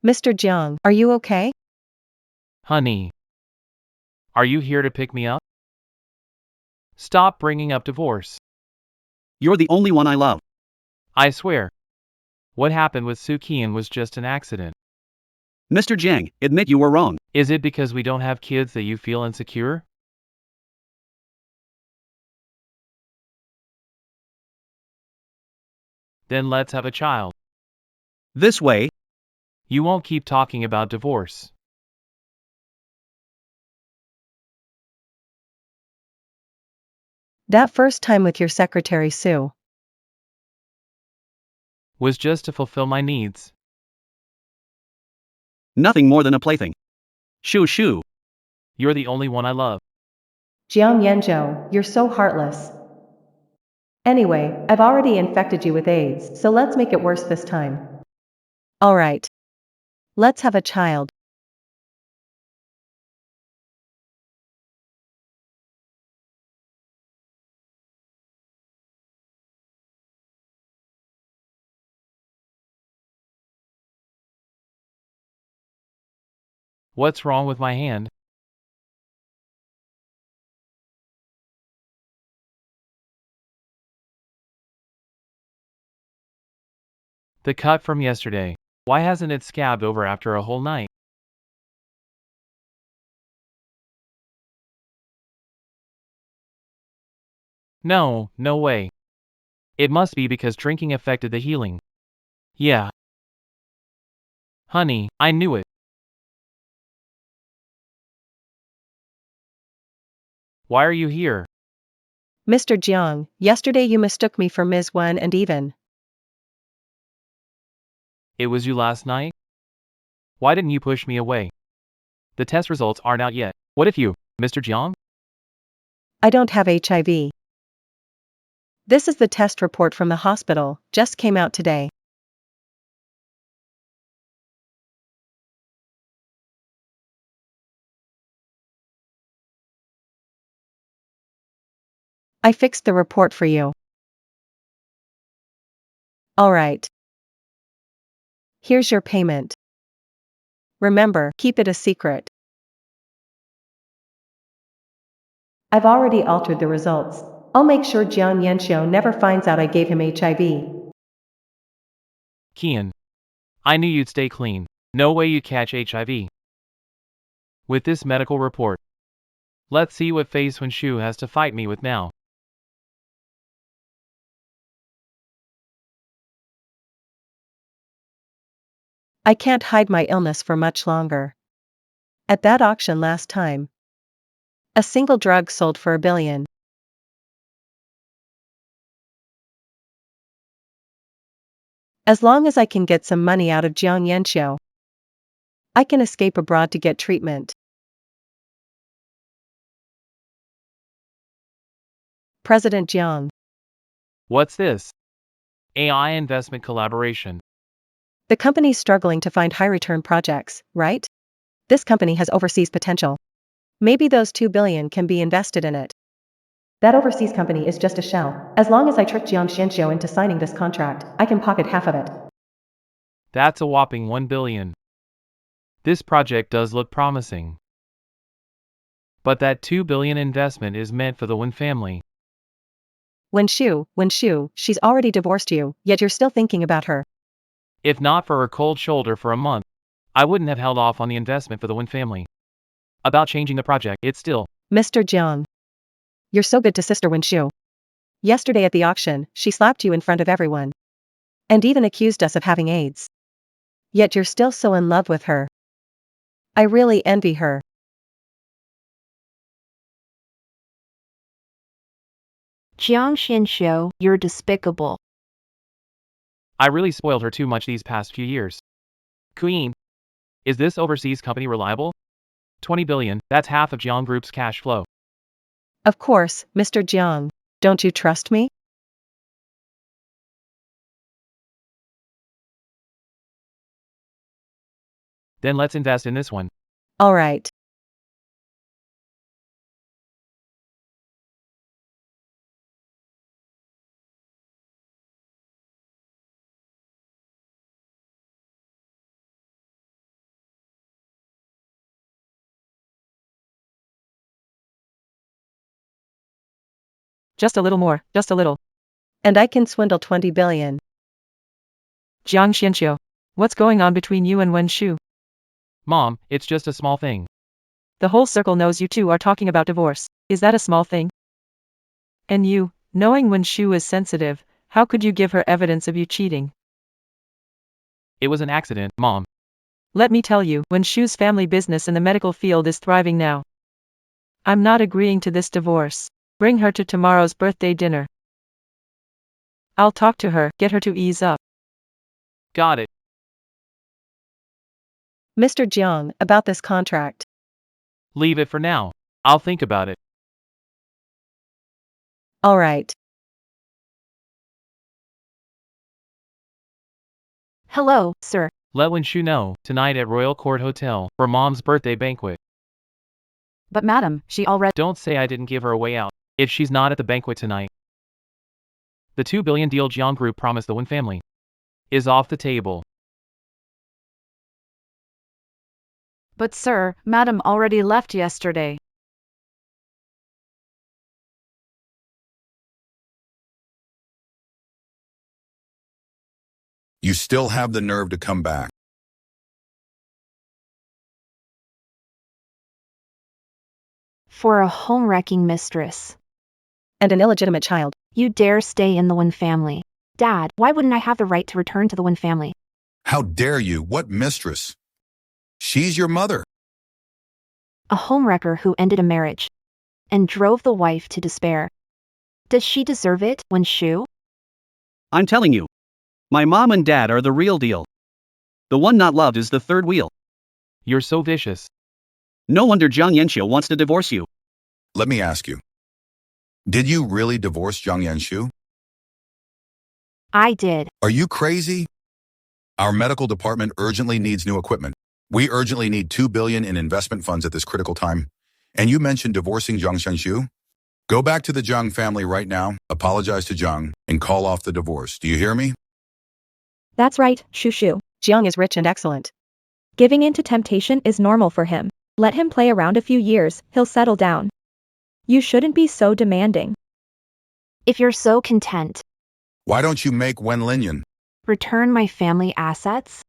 Mr. Jiang, are you okay? Honey. Are you here to pick me up? Stop bringing up divorce. You're the only one I love. I swear. What happened with Sukian was just an accident. Mr. Jiang, admit you were wrong. Is it because we don't have kids that you feel insecure? Then let's have a child. This way. You won't keep talking about divorce. That first time with your secretary Sue. Was just to fulfill my needs. Nothing more than a plaything. Shoo. You're the only one I love. Jiang Yanzhou, you're so heartless. Anyway, I've already infected you with AIDS, so let's make it worse this time. Alright. Let's have a child. What's wrong with my hand? The cut from yesterday. Why hasn't it scabbed over after a whole night? No, no way. It must be because drinking affected the healing. Yeah. Honey, I knew it. Why are you here? Mr. Jiang, yesterday you mistook me for Ms. Wen and even. It was you last night? Why didn't you push me away? The test results aren't out yet. What if you, Mr. Jiang? I don't have HIV. This is the test report from the hospital, just came out today. I fixed the report for you. Alright. Here's your payment. Remember, keep it a secret. I've already altered the results. I'll make sure Jiang Yanxiu never finds out I gave him HIV. Kian. I knew you'd stay clean. No way you'd catch HIV. With this medical report. Let's see what face Wen Shu has to fight me with now. I can't hide my illness for much longer. At that auction last time, a single drug sold for $1 billion. As long as I can get some money out of Jiang Yanxiu, I can escape abroad to get treatment. President Jiang. What's this? AI investment collaboration. The company's struggling to find high-return projects, right? This company has overseas potential. Maybe those $2 billion can be invested in it. That overseas company is just a shell. As long as I trick Jiang Xianxiu into signing this contract, I can pocket half of it. That's a whopping $1 billion. This project does look promising. But that $2 billion investment is meant for the Wen family. Wen Shu, she's already divorced you, yet you're still thinking about her. If not for her cold shoulder for a month, I wouldn't have held off on the investment for the Wen family. About changing the project, it's still. Mr. Jiang. You're so good to Sister Wen Shu. Yesterday at the auction, she slapped you in front of everyone. And even accused us of having AIDS. Yet you're still so in love with her. I really envy her. Jiang Xianxiu, you're despicable. I really spoiled her too much these past few years. Queen. Is this overseas company reliable? 20 billion, that's half of Jiang Group's cash flow. Of course, Mr. Jiang. Don't you trust me? Then let's invest in this one. Alright. Just a little more, just a little. And I can swindle 20 billion. Jiang Xianxiu. What's going on between you and Wen Shu? Mom, it's just a small thing. The whole circle knows you two are talking about divorce. Is that a small thing? And you, knowing Wen Shu is sensitive, how could you give her evidence of you cheating? It was an accident, Mom. Let me tell you, Wen Shu's family business in the medical field is thriving now. I'm not agreeing to this divorce. Bring her to tomorrow's birthday dinner. I'll talk to her, get her to ease up. Got it. Mr. Jiang, about this contract. Leave it for now. I'll think about it. Alright. Hello, sir. Let Wenshu know, tonight at Royal Court Hotel, for Mom's birthday banquet. But madam, she already— Don't say I didn't give her a way out, if she's not at the banquet tonight. The 2 billion deal Jiang Group promised the Wen family is off the table. But sir, madam already left yesterday. You still have the nerve to come back. For a home-wrecking mistress. And an illegitimate child. You dare stay in the Wen family. Dad, why wouldn't I have the right to return to the Wen family? How dare you? What mistress? She's your mother. A homewrecker who ended a marriage and drove the wife to despair. Does she deserve it, Wenshu? I'm telling you. My mom and dad are the real deal. The one not loved is the third wheel. You're so vicious. No wonder Jiang Yanxiu wants to divorce you. Let me ask you. Did you really divorce Jiang Yanshu? I did. Are you crazy? Our medical department urgently needs new equipment. We urgently need 2 billion in investment funds at this critical time. And you mentioned divorcing Jiang Shanshu? Go back to the Jiang family right now, apologize to Jiang, and call off the divorce. Do you hear me? That's right, Shushu. Jiang is rich and excellent. Giving in to temptation is normal for him. Let him play around a few years, he'll settle down. You shouldn't be so demanding. If you're so content, Why don't you make Wen Linyan? return my family assets?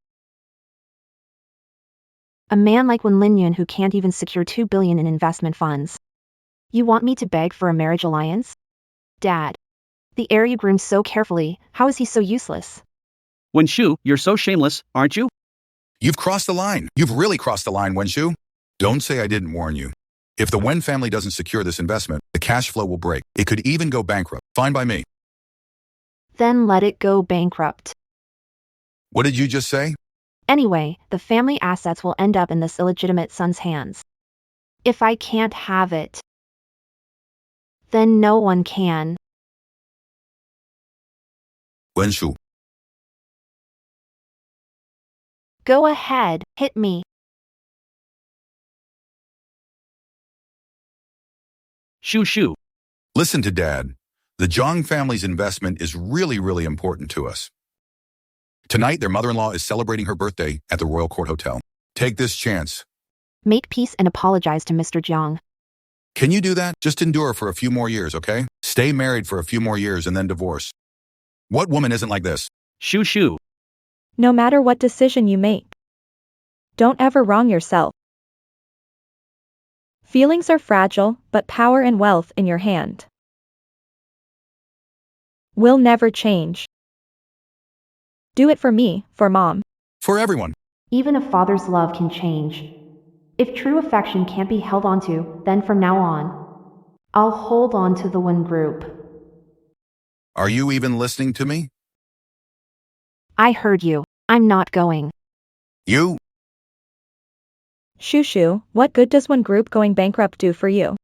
A man like Wen Linyan who can't even secure 2 billion in investment funds. You want me to beg for a marriage alliance? Dad. The heir you groomed so carefully, how is he so useless? Wenshu, you're so shameless, aren't you? You've crossed the line. You've really crossed the line, Wenshu. Don't say I didn't warn you. If the Wen family doesn't secure this investment, the cash flow will break. It could even go bankrupt. Fine by me. Then let it go bankrupt. What did you just say? Anyway, the family assets will end up in this illegitimate son's hands. If I can't have it, then no one can. Wenshu. Go ahead, hit me. Shoo shoo. Listen to Dad. The Jiang family's investment is really important to us. Tonight, their mother-in-law is celebrating her birthday at the Royal Court Hotel. Take this chance. Make peace and apologize to Mr. Jiang. Can you do that? Just endure for a few more years, okay? Stay married for a few more years and then divorce. What woman isn't like this? Shoo shoo. No matter what decision you make, don't ever wrong yourself. Feelings are fragile, but power and wealth in your hand will never change. Do it for me, for Mom. For everyone. Even a father's love can change. If true affection can't be held onto, then from now on, I'll hold on to the Wen group. Are you even listening to me? I heard you. I'm not going. You? Shushu, what good does one group going bankrupt do for you?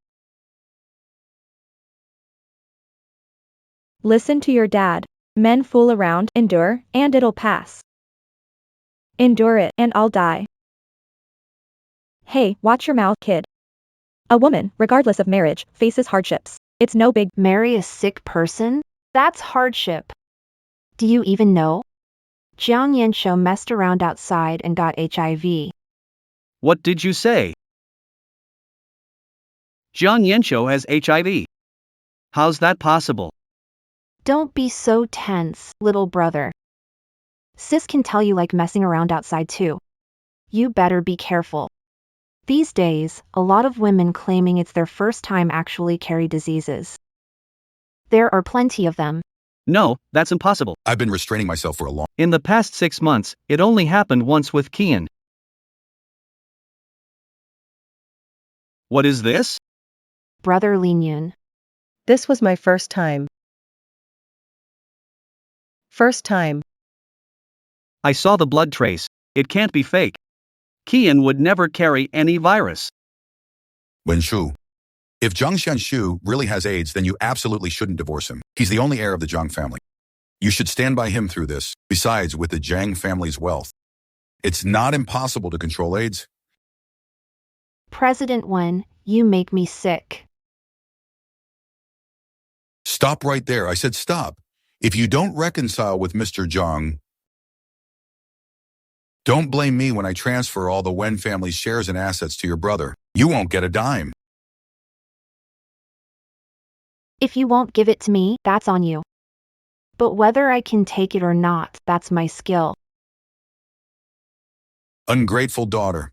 Listen to your dad. Men fool around, endure, and it'll pass. Endure it, and I'll die. Hey, watch your mouth, kid. A woman, regardless of marriage, faces hardships. It's no big— Marry a sick person? That's hardship. Do you even know? Jiang Yanxiu messed around outside and got HIV. What did you say? Jiang Yanxiu has HIV. How's that possible? Don't be so tense, little brother. Sis can tell you like messing around outside too. You better be careful. These days, a lot of women claiming it's their first time actually carry diseases. There are plenty of them. No, that's impossible. I've been restraining myself for a long— In the past 6 months, it only happened once with Kian. What is this? Brother Linyan. This was my first time. First time. I saw the blood trace. It can't be fake. Kian would never carry any virus. Wenshu. If Zhang Xianshu really has AIDS, then you absolutely shouldn't divorce him. He's the only heir of the Zhang family. You should stand by him through this. Besides, with the Zhang family's wealth, it's not impossible to control AIDS. President 1, you make me sick. Stop right there. I said stop. If you don't reconcile with Mr. Zhang, don't blame me when I transfer all the Wen family's shares and assets to your brother. You won't get a dime. If you won't give it to me, that's on you. But whether I can take it or not, that's my skill. Ungrateful daughter.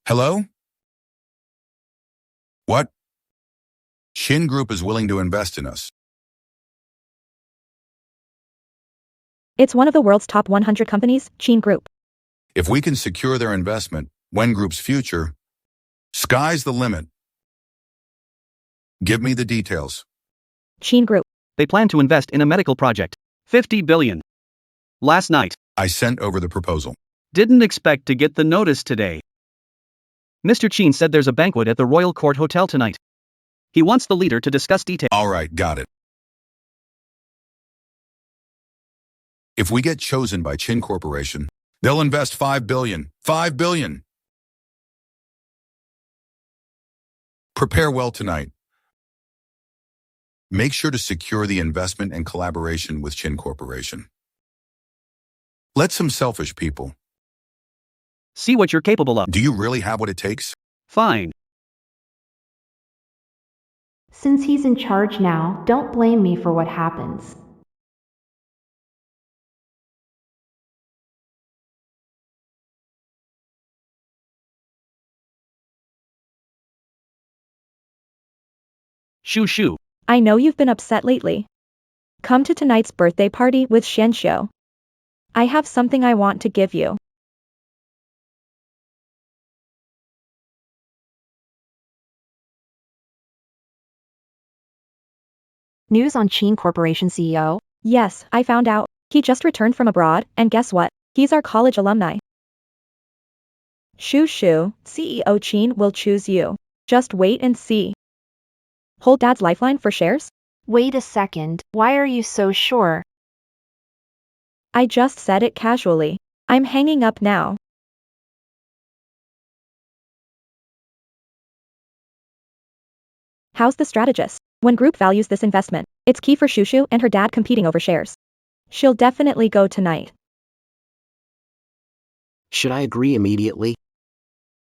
Hello? What? Shin Group is willing to invest in us. It's one of the world's top 100 companies, Chine Group. If we can secure their investment, Wen Group's future, sky's the limit. Give me the details. Chine Group. They plan to invest in a medical project. 50 billion. Last night. I sent over the proposal. Didn't expect to get the notice today. Mr. Chin said there's a banquet at the Royal Court Hotel tonight. He wants the leader to discuss details. All right, got it. If we get chosen by Chin Corporation, they'll invest 5 billion. 5 billion. Prepare well tonight. Make sure to secure the investment and collaboration with Chin Corporation. Let some selfish people. See what you're capable of. Do you really have what it takes? Fine. Since he's in charge now, don't blame me for what happens. Shoo shoo. I know you've been upset lately. Come to tonight's birthday party with Xianxiu. I have something I want to give you. News on Chine Corporation CEO? Yes, I found out. He just returned from abroad, and guess what? He's our college alumni. Shoo shoo, CEO Chine will choose you. Just wait and see. Hold Dad's lifeline for shares? Wait a second, why are you so sure? I just said it casually. I'm hanging up now. How's the strategist? When group values this investment, it's key for Shushu and her dad competing over shares. She'll definitely go tonight. Should I agree immediately?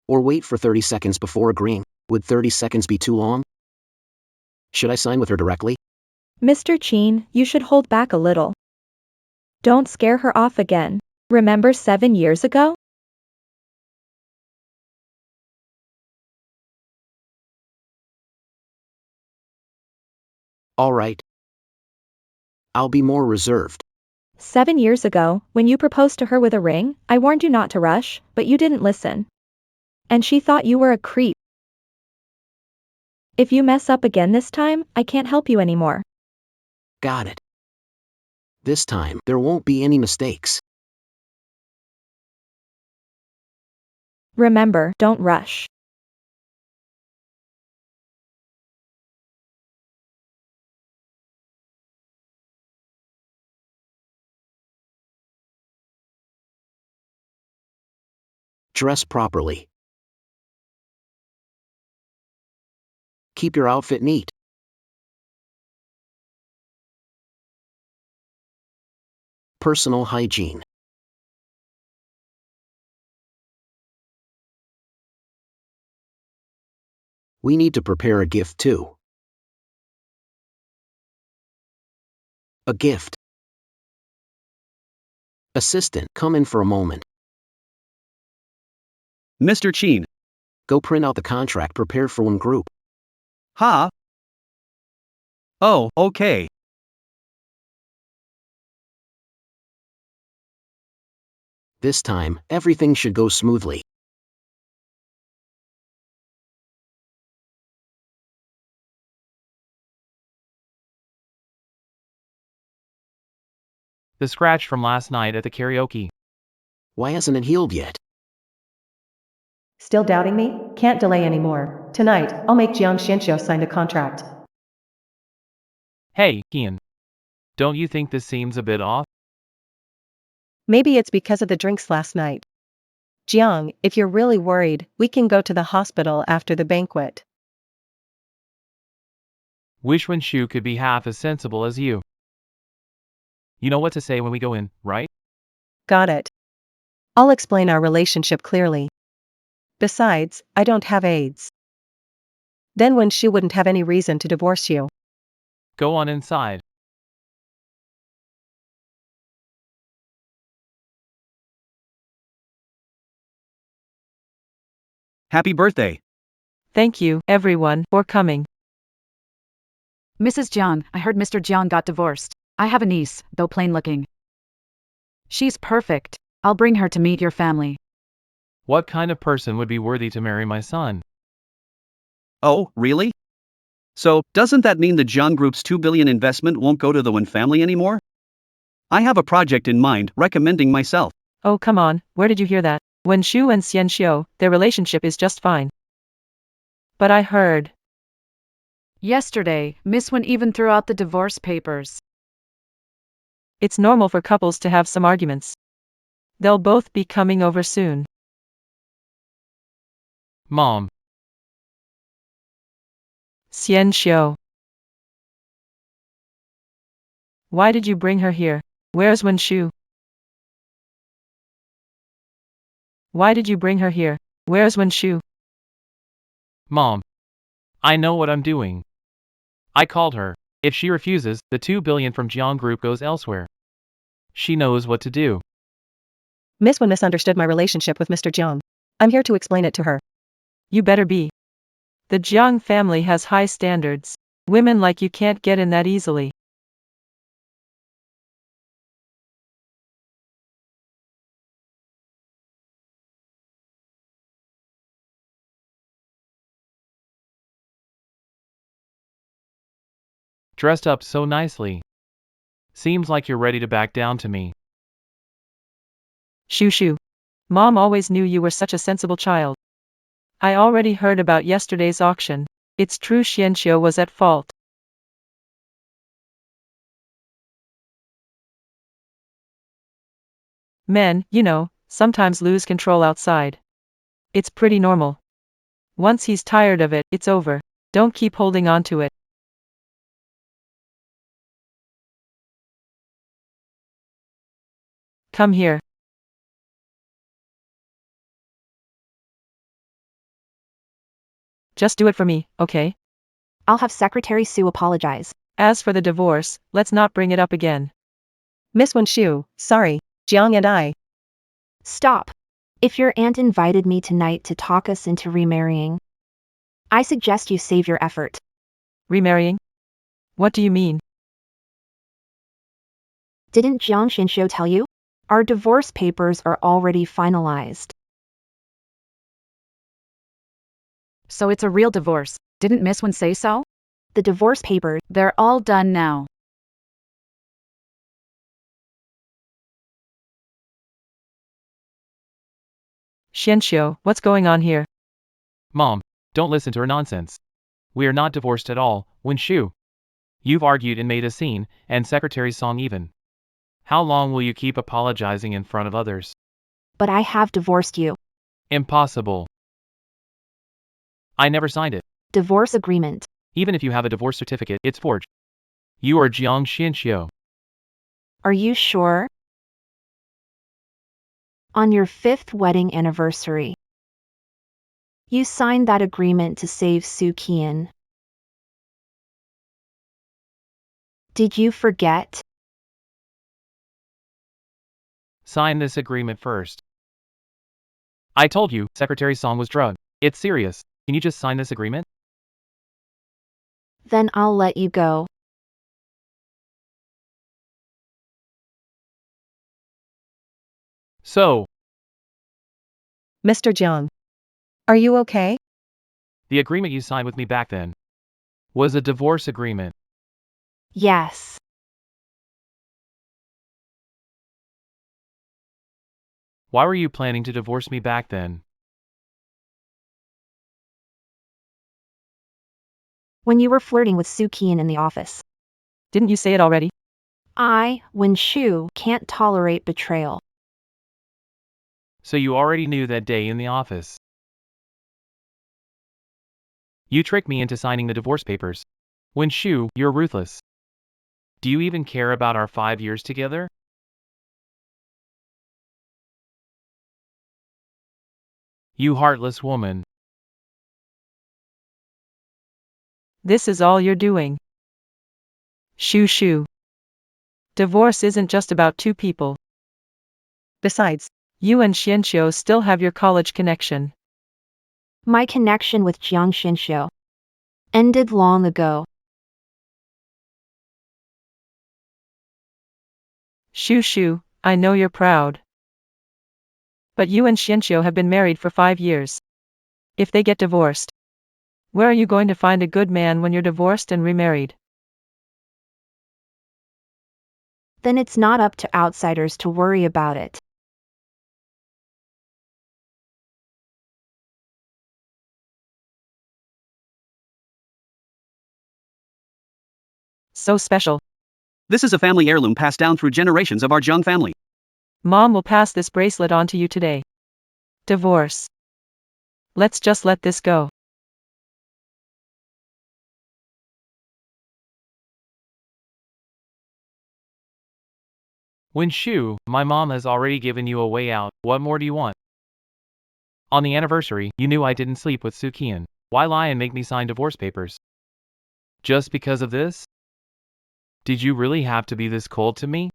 Or wait for 30 seconds before agreeing? Would 30 seconds be too long? Should I sign with her directly? Mr. Chine, you should hold back a little. Don't scare her off again. Remember 7 years ago? All right. I'll be more reserved. 7 years ago, when you proposed to her with a ring, I warned you not to rush, but you didn't listen. And she thought you were a creep. If you mess up again this time, I can't help you anymore. Got it. This time, there won't be any mistakes. Remember, don't rush. Dress properly. Keep your outfit neat. Personal hygiene. We need to prepare a gift too. A gift. Assistant, come in for a moment. Mr. Chin. Go print out the contract prepared for One Group. Ha? Oh, okay. This time, everything should go smoothly. The scratch from last night at the karaoke. Why hasn't it healed yet? Still doubting me? Can't delay anymore. Tonight, I'll make Jiang Xianxiu sign a contract. Hey, Kian. Don't you think this seems a bit off? Maybe it's because of the drinks last night. Jiang, if you're really worried, we can go to the hospital after the banquet. Wish Shu could be half as sensible as you. You know what to say when we go in, right? Got it. I'll explain our relationship clearly. Besides, I don't have AIDS. Then Shu wouldn't have any reason to divorce you. Go on inside. Happy birthday. Thank you, everyone, for coming. Mrs. Jiang, I heard Mr. Jiang got divorced. I have a niece, though plain looking. She's perfect. I'll bring her to meet your family. What kind of person would be worthy to marry my son? Oh, really? So, doesn't that mean the Jiang Group's 2 billion investment won't go to the Wen family anymore? I have a project in mind recommending myself. Oh, come on, where did you hear that? When Shu and Xianxiu, their relationship is just fine. But I heard. Yesterday, Miss Wen even threw out the divorce papers. It's normal for couples to have some arguments. They'll both be coming over soon. Mom. Xianxiu. Why did you bring her here? Where's Wen Shu? Why did you bring her here? Where's Wen Shu? Mom. I know what I'm doing. I called her. If she refuses, the 2 billion from Jiang Group goes elsewhere. She knows what to do. Miss Wen misunderstood my relationship with Mr. Jiang. I'm here to explain it to her. You better be. The Jiang family has high standards. Women like you can't get in that easily. Dressed up so nicely. Seems like you're ready to back down to me. Shu. Mom always knew you were such a sensible child. I already heard about yesterday's auction. It's true Xianxiu was at fault. Men, sometimes lose control outside. It's pretty normal. Once he's tired of it, it's over. Don't keep holding on to it. Come here. Just do it for me, okay? I'll have Secretary Sue apologize. As for the divorce, let's not bring it up again. Miss Wen Shu, sorry, Jiang and I. Stop. If your aunt invited me tonight to talk us into remarrying, I suggest you save your effort. Remarrying? What do you mean? Didn't Jiang Xianxiu tell you? Our divorce papers are already finalized. So it's a real divorce. Didn't Miss Wen say so? The divorce papers, They're all done now. Xianxiu, what's going on here? Mom, don't listen to her nonsense. We are not divorced at all, Wen Shu. You've argued and made a scene, and Secretary Song even. How long will you keep apologizing in front of others? but I have divorced you. Impossible. I never signed it. Divorce agreement. Even if you have a divorce certificate, it's forged. You are Jiang Xianxiu. Are you sure? On your 5th wedding anniversary, you signed that agreement to save Su Qian. Did you forget? Sign this agreement first. I told you, Secretary Song was drugged. It's serious. Can you just sign this agreement? Then I'll let you go. So, Mr. Jiang. Are you okay? the agreement you signed with me back then was a divorce agreement. Yes. Why were you planning to divorce me back then? When you were flirting with Soo-Kian in the office. Didn't you say it already? I, Wen Shu, can't tolerate betrayal. So you already knew that day in the office. You tricked me into signing the divorce papers. Wen Shu, you're ruthless. Do you even care about our 5 years together? You heartless woman. This is all you're doing. Shoo shoo. Divorce isn't just about two people. Besides, You and Xianxiu still have your college connection. My connection with Jiang Xinxiu ended long ago. Shoo shoo, I know you're proud. But you and Xianxiu have been married for 5 years. If they get divorced, where are you going to find a good man when you're divorced and remarried? Then it's not up to outsiders to worry about it. So special. This is a family heirloom passed down through generations of our Jiang family. Mom will pass this bracelet on to you today. Divorce. Let's just let this go. Wen Shu, my mom has already given you a way out. What more do you want? On the anniversary, you knew I didn't sleep with Soo-Kian. Why lie and make me sign divorce papers? Just because of this? Did you really have to be this cold to me?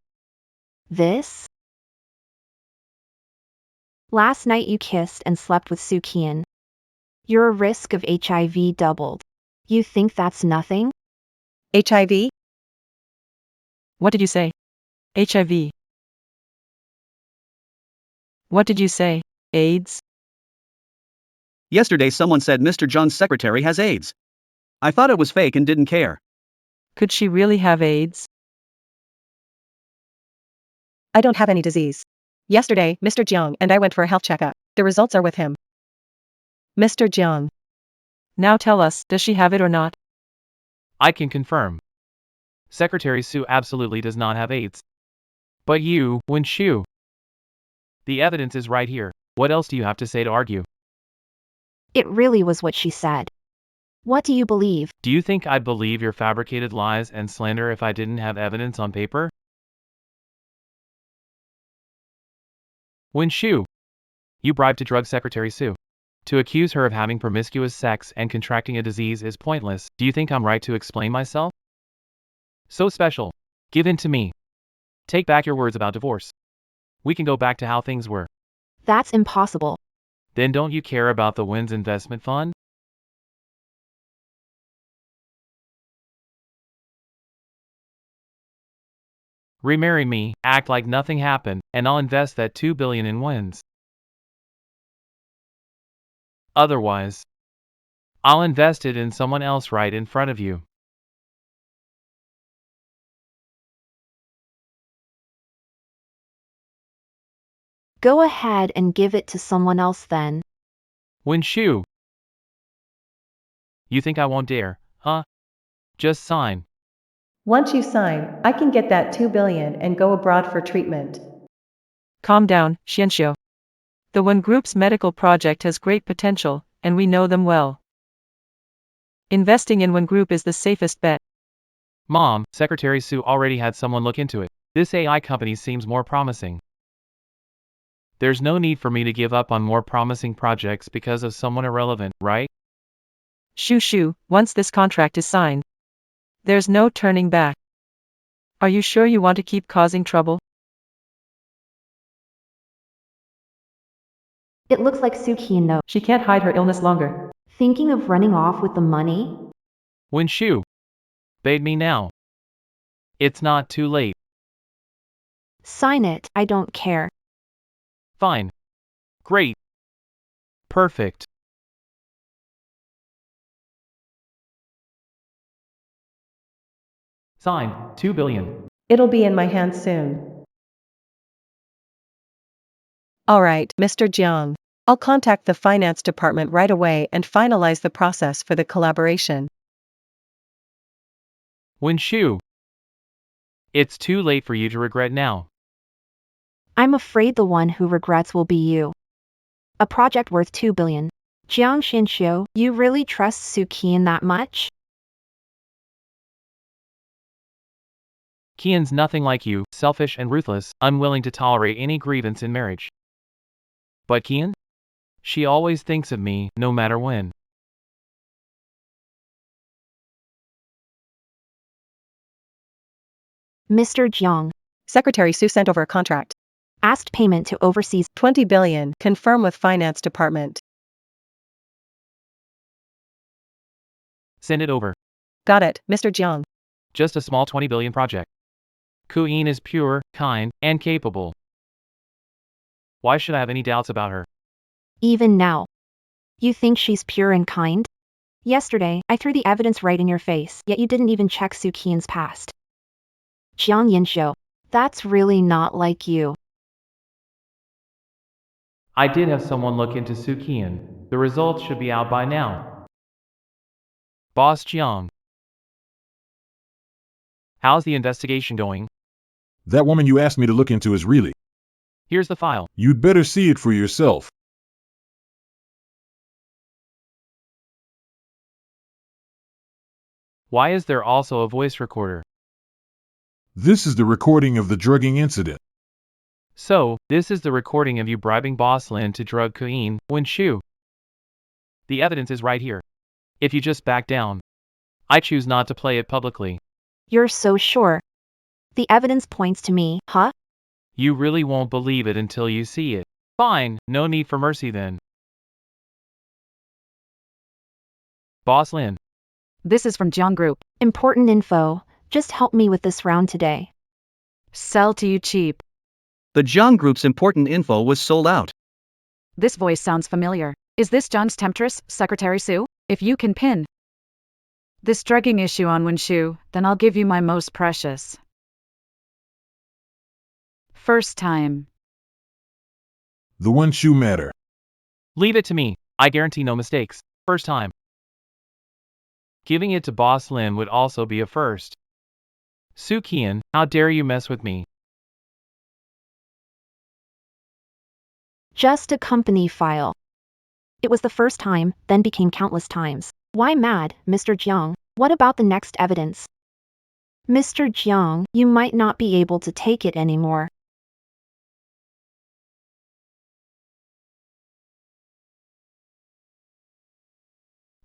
This? Last night you kissed and slept with Soo-Kian. Your risk of HIV doubled. You think that's nothing? HIV? What did you say? HIV. What did you say? AIDS? Yesterday someone said Mr. Jiang's secretary has AIDS. I thought it was fake and didn't care. Could she really have AIDS? I don't have any disease. Yesterday, Mr. Jiang and I went for a health checkup. The results are with him. Mr. Jiang. Now tell us, does she have it or not? I can confirm. Secretary Su absolutely does not have AIDS. But you, Wen Shu. The evidence is right here. What else do you have to say to argue? It really was what she said. What do you believe? Do you think I'd believe your fabricated lies and slander if I didn't have evidence on paper? Wen Shu. You bribed to drug Secretary Su. To accuse her of having promiscuous sex and contracting a disease is pointless. Do you think I'm right to explain myself? So special. Give in to me. Take back your words about divorce. We can go back to how things were. That's impossible. Then don't you care about the Wynn's investment fund? Remarry me, act like nothing happened, and I'll invest that 2 billion in Wynn's. Otherwise, I'll invest it in someone else right in front of you. Go ahead and give it to someone else then. Wen Shu. You think I won't dare, huh? Just sign. Once you sign, I can get that 2 billion and go abroad for treatment. Calm down, Xianxiu. The Wen Group's medical project has great potential, and we know them well. Investing in Wen Group is the safest bet. Mom, Secretary Su already had someone look into it. This AI company seems more promising. There's no need for me to give up on more promising projects because of someone irrelevant, right? Shoo shoo, once this contract is signed, there's no turning back. Are you sure you want to keep causing trouble? It looks like Soo-Kian knows. She can't hide her illness longer. Thinking of running off with the money? Wen Shu. Bait me now. It's not too late. Sign it, I don't care. Fine. Great. Perfect. Signed, 2 billion. It'll be in my hands soon. Alright, Mr. Jiang. I'll contact the finance department right away and finalize the process for the collaboration. Wen-shu. It's too late for you to regret now. I'm afraid the one who regrets will be you. A project worth 2 billion. Jiang Xinshu, you really trust Su Qian that much? Qian's nothing like you, selfish and ruthless, unwilling to tolerate any grievance in marriage. But Qian? She always thinks of me, no matter when. Mr. Jiang. Secretary Su sent over a contract. Asked payment to overseas 20 billion, confirm with finance department. Send it over. Got it, Mr. Jiang. Just a small 20 billion project. Qian is pure, kind, and capable. Why should I have any doubts about her? Even now. You think she's pure and kind? Yesterday, I threw the evidence right in your face, yet you didn't even check Su Qian's past. Jiang Yinshu. That's really not like you. I did have someone look into Su Qian. The results should be out by now. Boss Jiang. How's the investigation going? That woman you asked me to look into is really. Here's the file. You'd better see it for yourself. Why is there also a voice recorder? This is the recording of the drugging incident. So, this is the recording of you bribing Boss Lin to drug Qian, Wen-shu. The evidence is right here. If you just back down, I choose not to play it publicly. You're so sure. The evidence points to me, huh? You really won't believe it until you see it. Fine, no need for mercy then. Boss Lin. This is from Jiang Group. Important info. Just help me with this round today. Sell to you cheap. The Jiang Group's important info was sold out. This voice sounds familiar. Is this John's temptress, Secretary Su? If you can pin this drugging issue on Wen-shu, then I'll give you my most precious. First time. The Wen-shu matter. Leave it to me. I guarantee no mistakes. First time. Giving it to Boss Lin would also be a first. Su Qian, how dare you mess with me? Just a company file. It was the first time, then became countless times. Why mad, Mr. Jiang? What about the next evidence? Mr. Jiang, you might not be able to take it anymore.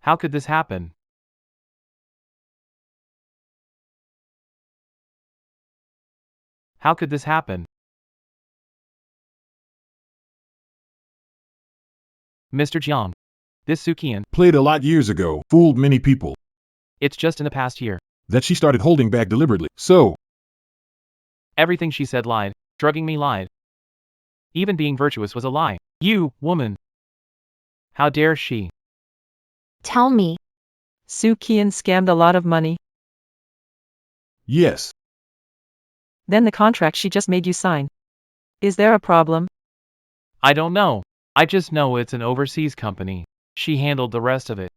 How could this happen? How could this happen? Mr. Jiang. This Su Qian. Played a lot years ago, fooled many people. It's just in the past year. That she started holding back deliberately. So, Everything she said lied. Drugging me lied. Even being virtuous was a lie. You, woman. How dare she? Tell me. Su Qian scammed a lot of money. yes. Then the contract she just made you sign. Is there a problem? I don't know. I just know it's an overseas company. She handled the rest of it.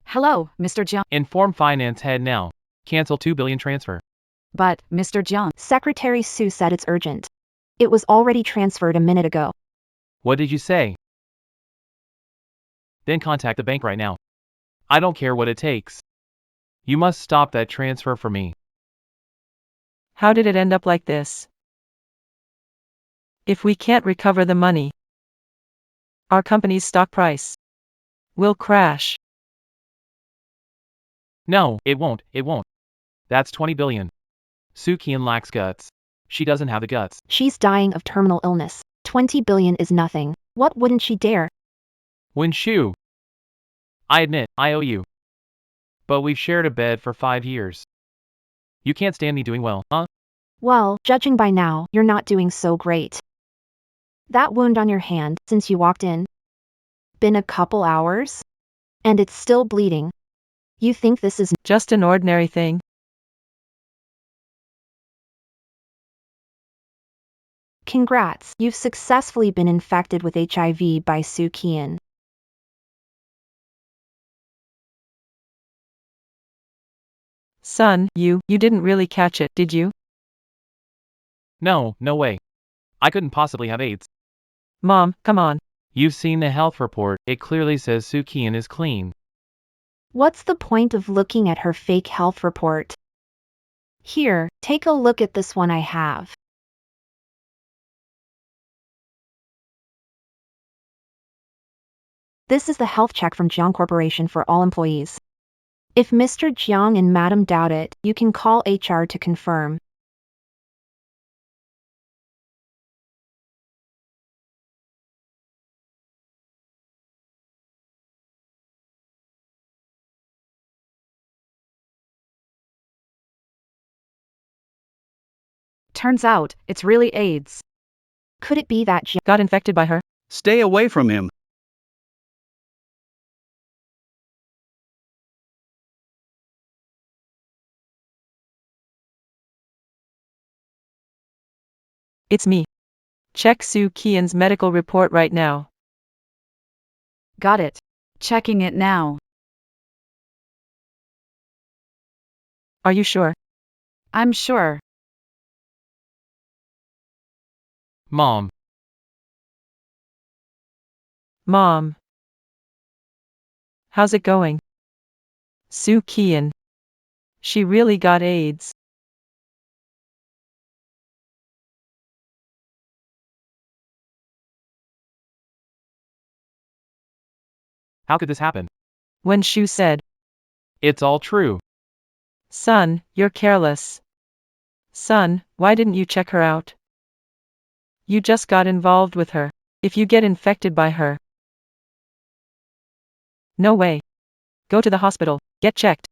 Hello, Mr. Jiang. Inform finance head now. Cancel 2 billion transfer. But, Mr. Jiang, Secretary Su said it's urgent. It was already transferred a minute ago. What did you say? Then contact the bank right now. I don't care what it takes. You must stop that transfer for me. How did it end up like this? If we can't recover the money, our company's stock price will crash. No, it won't. That's 20 billion. Su Qian lacks guts. She doesn't have the guts. She's dying of terminal illness. 20 billion is nothing. What wouldn't she dare? Wen-shu. I admit, I owe you. But we've shared a bed for 5 years. You can't stand me doing well, huh? Well, judging by now, you're not doing so great. That wound on your hand, since you walked in. been a couple hours? And it's still bleeding. You think this is Just an ordinary thing. Congrats, you've successfully been infected with HIV by Soo Kian. Son, you didn't really catch it, did you? No, no way. I couldn't possibly have AIDS. Mom, come on. You've seen the health report, it clearly says Soo Kian is clean. What's the point of looking at her fake health report? Here, take a look at this one I have. This is the health check from Jiang Corporation for all employees. If Mr. Jiang and Madam doubt it, you can call HR to confirm. Turns out, it's really AIDS. Could it be that Jiang Got infected by her? Stay away from him. It's me. Check Soo Kian's medical report right now. Got it. Checking it now. Are you sure? I'm sure. Mom. Mom. How's it going? Soo Kian. She really got AIDS. How could this happen? When Shu said, It's all true. Son, you're careless. Son, why didn't you check her out? You just got involved with her. If you get infected by her. No way. Go to the hospital, get checked.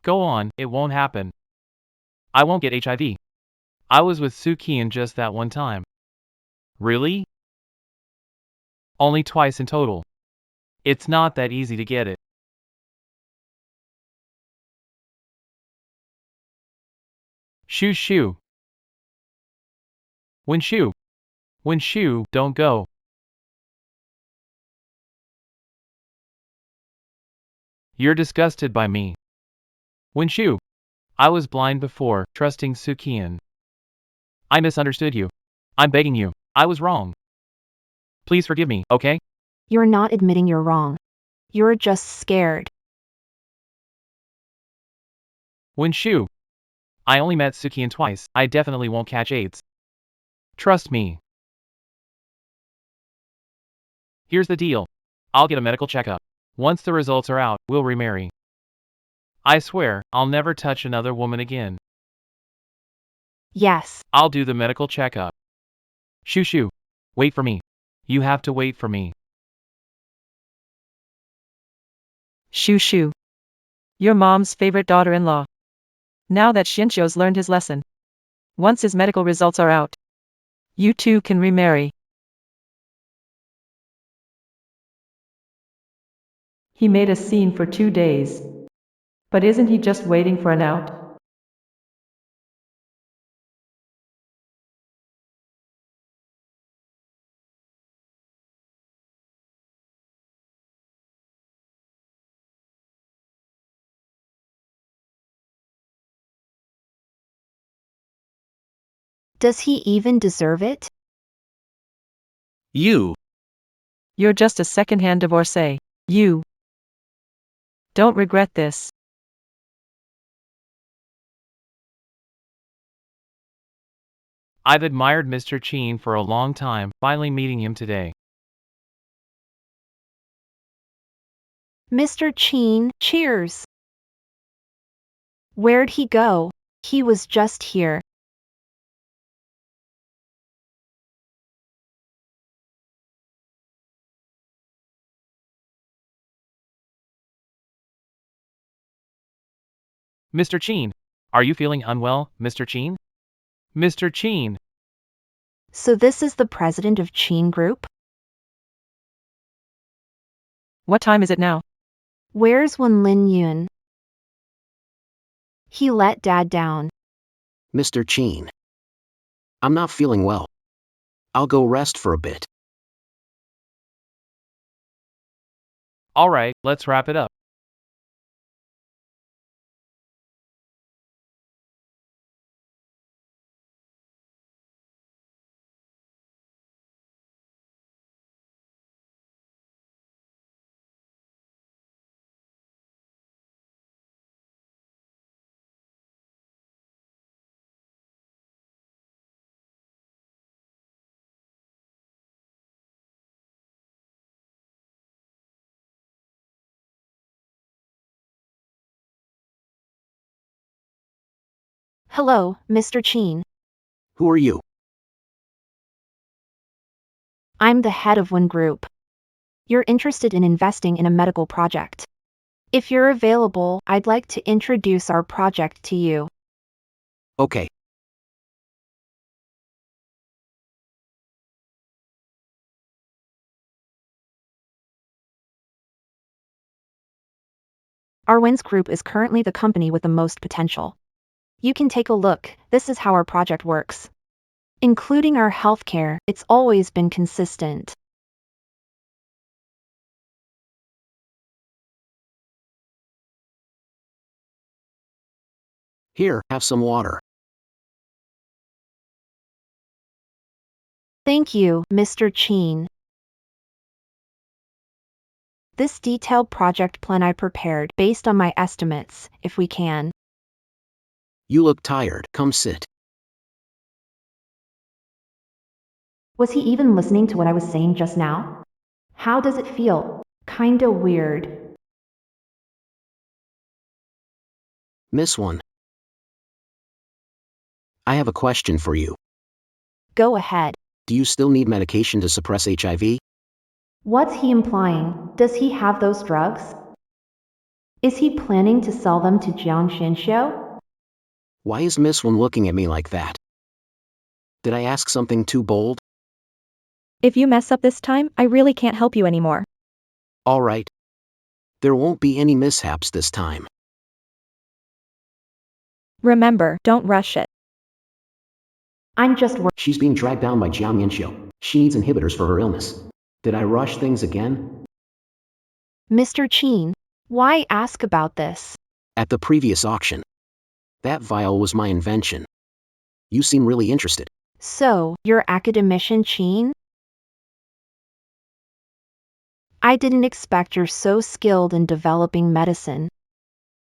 Go on, it won't happen. I won't get HIV. I was with Soo Kian just that one time. Really? Only twice in total. It's not that easy to get it. Shoo. When Shu, don't go. You're disgusted by me. When Shu, I was blind before, trusting Soo Kian. I misunderstood you. I'm begging you, I was wrong. Please forgive me, okay? You're not admitting you're wrong. You're just scared. When Shu, I only met Soo Kian twice, I definitely won't catch AIDS. Trust me. Here's the deal. I'll get a medical checkup. Once the results are out, we'll remarry. I swear, I'll never touch another woman again. Yes. I'll do the medical checkup. Shoo, wait for me. You have to wait for me. Shu. Your mom's favorite daughter-in-law. Now that Xinqiu's learned his lesson. Once his medical results are out, you two can remarry. He made a scene for 2 days. But isn't he just waiting for an out? Does he even deserve it? You. You're just a second-hand divorcee. You don't regret this. I've admired Mr. Qin for a long time, finally meeting him today. Mr. Qin, cheers. Where'd he go? He was just here. Mr. Qin, are you feeling unwell, Mr. Qin? Mr. Qin. So this is the president of Qin Group? What time is it now? Where's Wen Lin Yun? He let Dad down. Mr. Cheen. I'm not feeling well. I'll go rest for a bit. Alright, let's wrap it up. Hello, Mr. Cheen. Who are you? I'm the head of Wen Group. You're interested in investing in a medical project. If you're available, I'd like to introduce our project to you. Okay. Our Wen's Group is currently the company with the most potential. You can take a look, this is how our project works. Including our healthcare, it's always been consistent. Here, have some water. Thank you, Mr. Cheen. This detailed project plan I prepared based on my estimates, if we can. You look tired, come sit. Was he even listening to what I was saying just now? How does it feel? Kinda weird. Miss One. I have a question for you. Go ahead. Do you still need medication to suppress HIV? What's he implying? Does he have those drugs? Is he planning to sell them to Jiang Shinshou? Why is Miss One looking at me like that? Did I ask something too bold? If you mess up this time, I really can't help you anymore. All right. There won't be any mishaps this time. Remember, don't rush it. I'm just She's being dragged down by Jiang Yanxiu. She needs inhibitors for her illness. Did I rush things again? Mr. Cheen, why ask about this? At the previous auction. That vial was my invention. You seem really interested. So, you're academician Cheen? I didn't expect you're so skilled in developing medicine.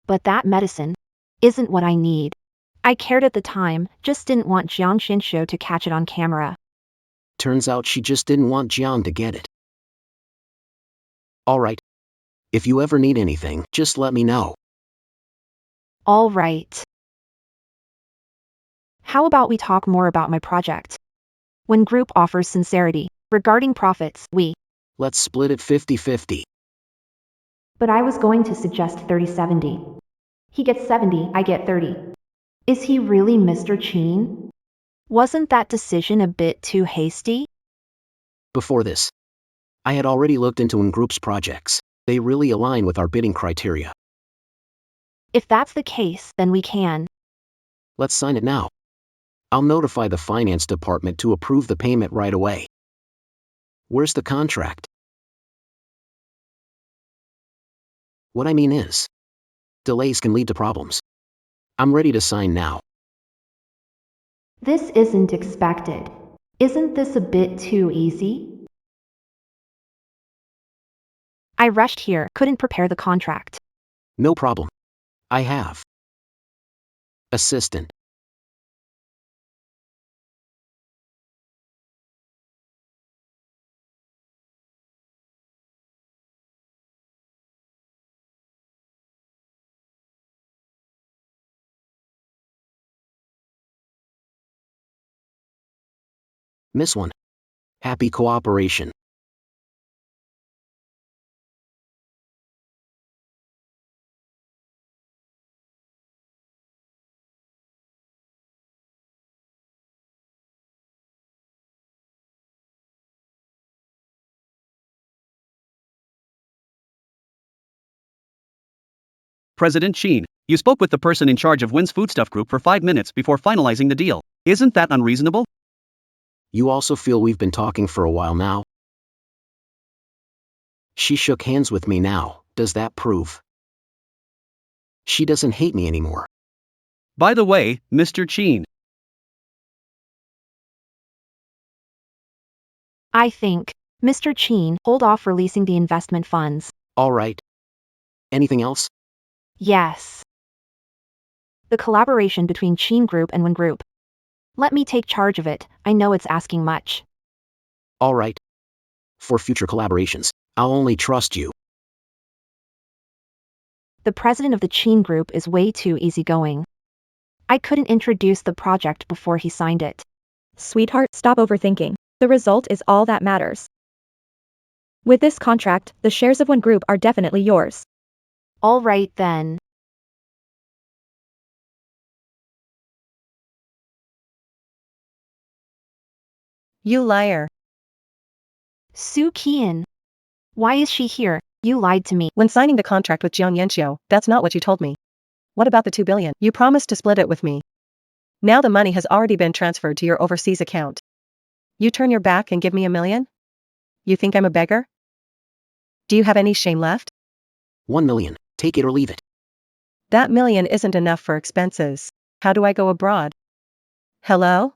But that medicine isn't what I need. I cared at the time, just didn't want Jiang Shinshou to catch it on camera. Turns out she just didn't want Jiang to get it. All right. If you ever need anything, just let me know. All right. How about we talk more about my project? When group offers sincerity regarding profits, Let's split it 50-50. But I was going to suggest 30-70. He gets 70, I get 30. Is he really Mr. Cheen? Wasn't that decision a bit too hasty? Before this, I had already looked into Wen Group's projects. They really align with our bidding criteria. If that's the case, then we can. Let's sign it now. I'll notify the finance department to approve the payment right away. Where's the contract? What I mean is, delays can lead to problems. I'm ready to sign now. This isn't expected. Isn't this a bit too easy? I rushed here, couldn't prepare the contract. No problem. I have. Assistant. Miss One. Happy cooperation. President Sheen, you spoke with the person in charge of Wynn's Foodstuff Group for 5 minutes before finalizing the deal. Isn't that unreasonable? You also feel we've been talking for a while now? She shook hands with me now, does that prove? She doesn't hate me anymore. By the way, Mr. Sheen. I think, Mr. Cheen, hold off releasing the investment funds. All right. Anything else? Yes. The collaboration between Cheen Group and Wynn Group. Let me take charge of it, I know it's asking much. All right. For future collaborations, I'll only trust you. The president of the Cheen Group is way too easygoing. I couldn't introduce the project before he signed it. Sweetheart, stop overthinking. The result is all that matters. With this contract, the shares of Wynn Group are definitely yours. All right then. You liar. Soo Kian. Why is she here? You lied to me. When signing the contract with Jiang Yanxiu, that's not what you told me. What about the 2 billion? You promised to split it with me. Now the money has already been transferred to your overseas account. You turn your back and give me $1 million? You think I'm a beggar? Do you have any shame left? 1 million, take it or leave it. That $1 million isn't enough for expenses. How do I go abroad? Hello?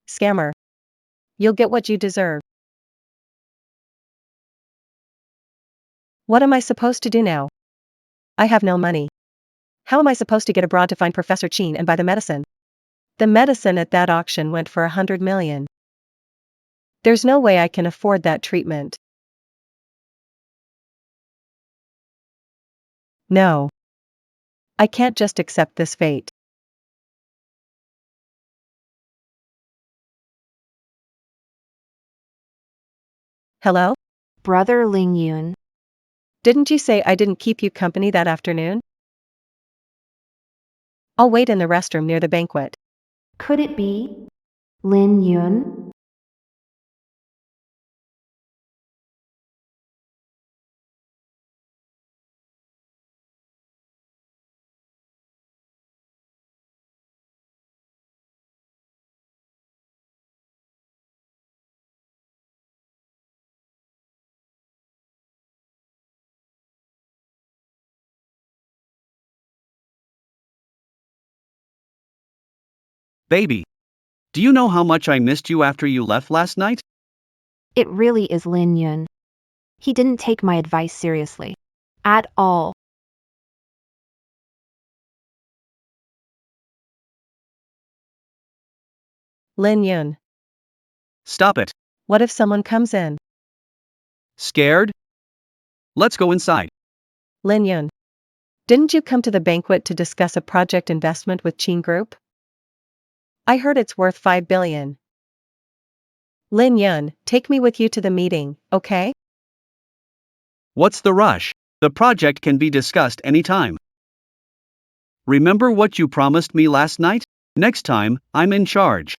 Scammer. You'll get what you deserve. What am I supposed to do now? I have no money. How am I supposed to get abroad to find Professor Cheen and buy the medicine? The medicine at that auction went for 100 million. There's no way I can afford that treatment. No. I can't just accept this fate. Hello? Brother Ling Yun. Didn't you say I didn't keep you company that afternoon? I'll wait in the restroom near the banquet. Could it be Lin Yun? Baby. Do you know how much I missed you after you left last night? It really is Lin Yun. He didn't take my advice seriously. At all. Lin Yun. Stop it. What if someone comes in? Scared? Let's go inside. Lin Yun. Didn't you come to the banquet to discuss a project investment with Cheen Group? I heard it's worth 5 billion. Lin Yun, take me with you to the meeting, okay? What's the rush? The project can be discussed anytime. Remember what you promised me last night? Next time, I'm in charge.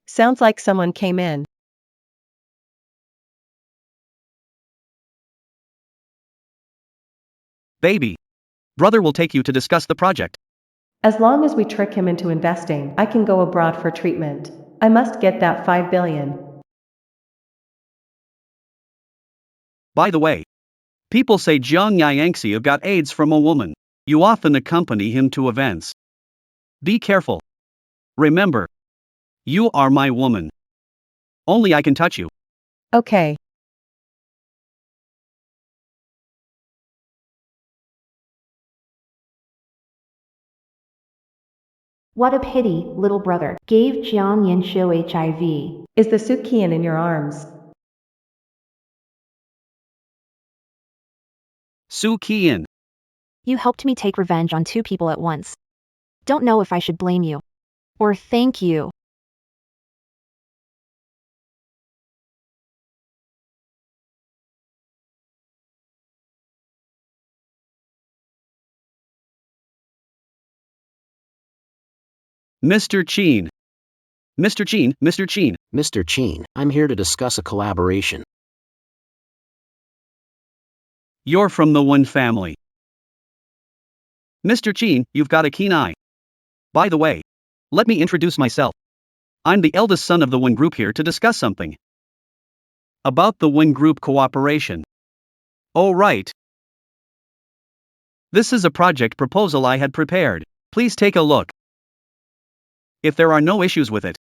Sounds like someone came in. Baby. Brother will take you to discuss the project. As long as we trick him into investing, I can go abroad for treatment. I must get that 5 billion. By the way, people say Jiang Yangxiu got AIDS from a woman. You often accompany him to events. Be careful. Remember, you are my woman. Only I can touch you. Okay. What a pity, little brother. Gave Jiang Yanxiu HIV. Is the Sukian in your arms? Soo Kian. You helped me take revenge on 2 people at once. Don't know if I should blame you. Or thank you. Mr. Cheen. Mr. Cheen, Mr. Cheen. Mr. Cheen, I'm here to discuss a collaboration. You're from the Wen family. Mr. Cheen, you've got a keen eye. By the way, let me introduce myself. I'm the eldest son of the Wen Group here to discuss something about the Wen Group cooperation. Oh right. This is a project proposal I had prepared. Please take a look. If there are no issues with it,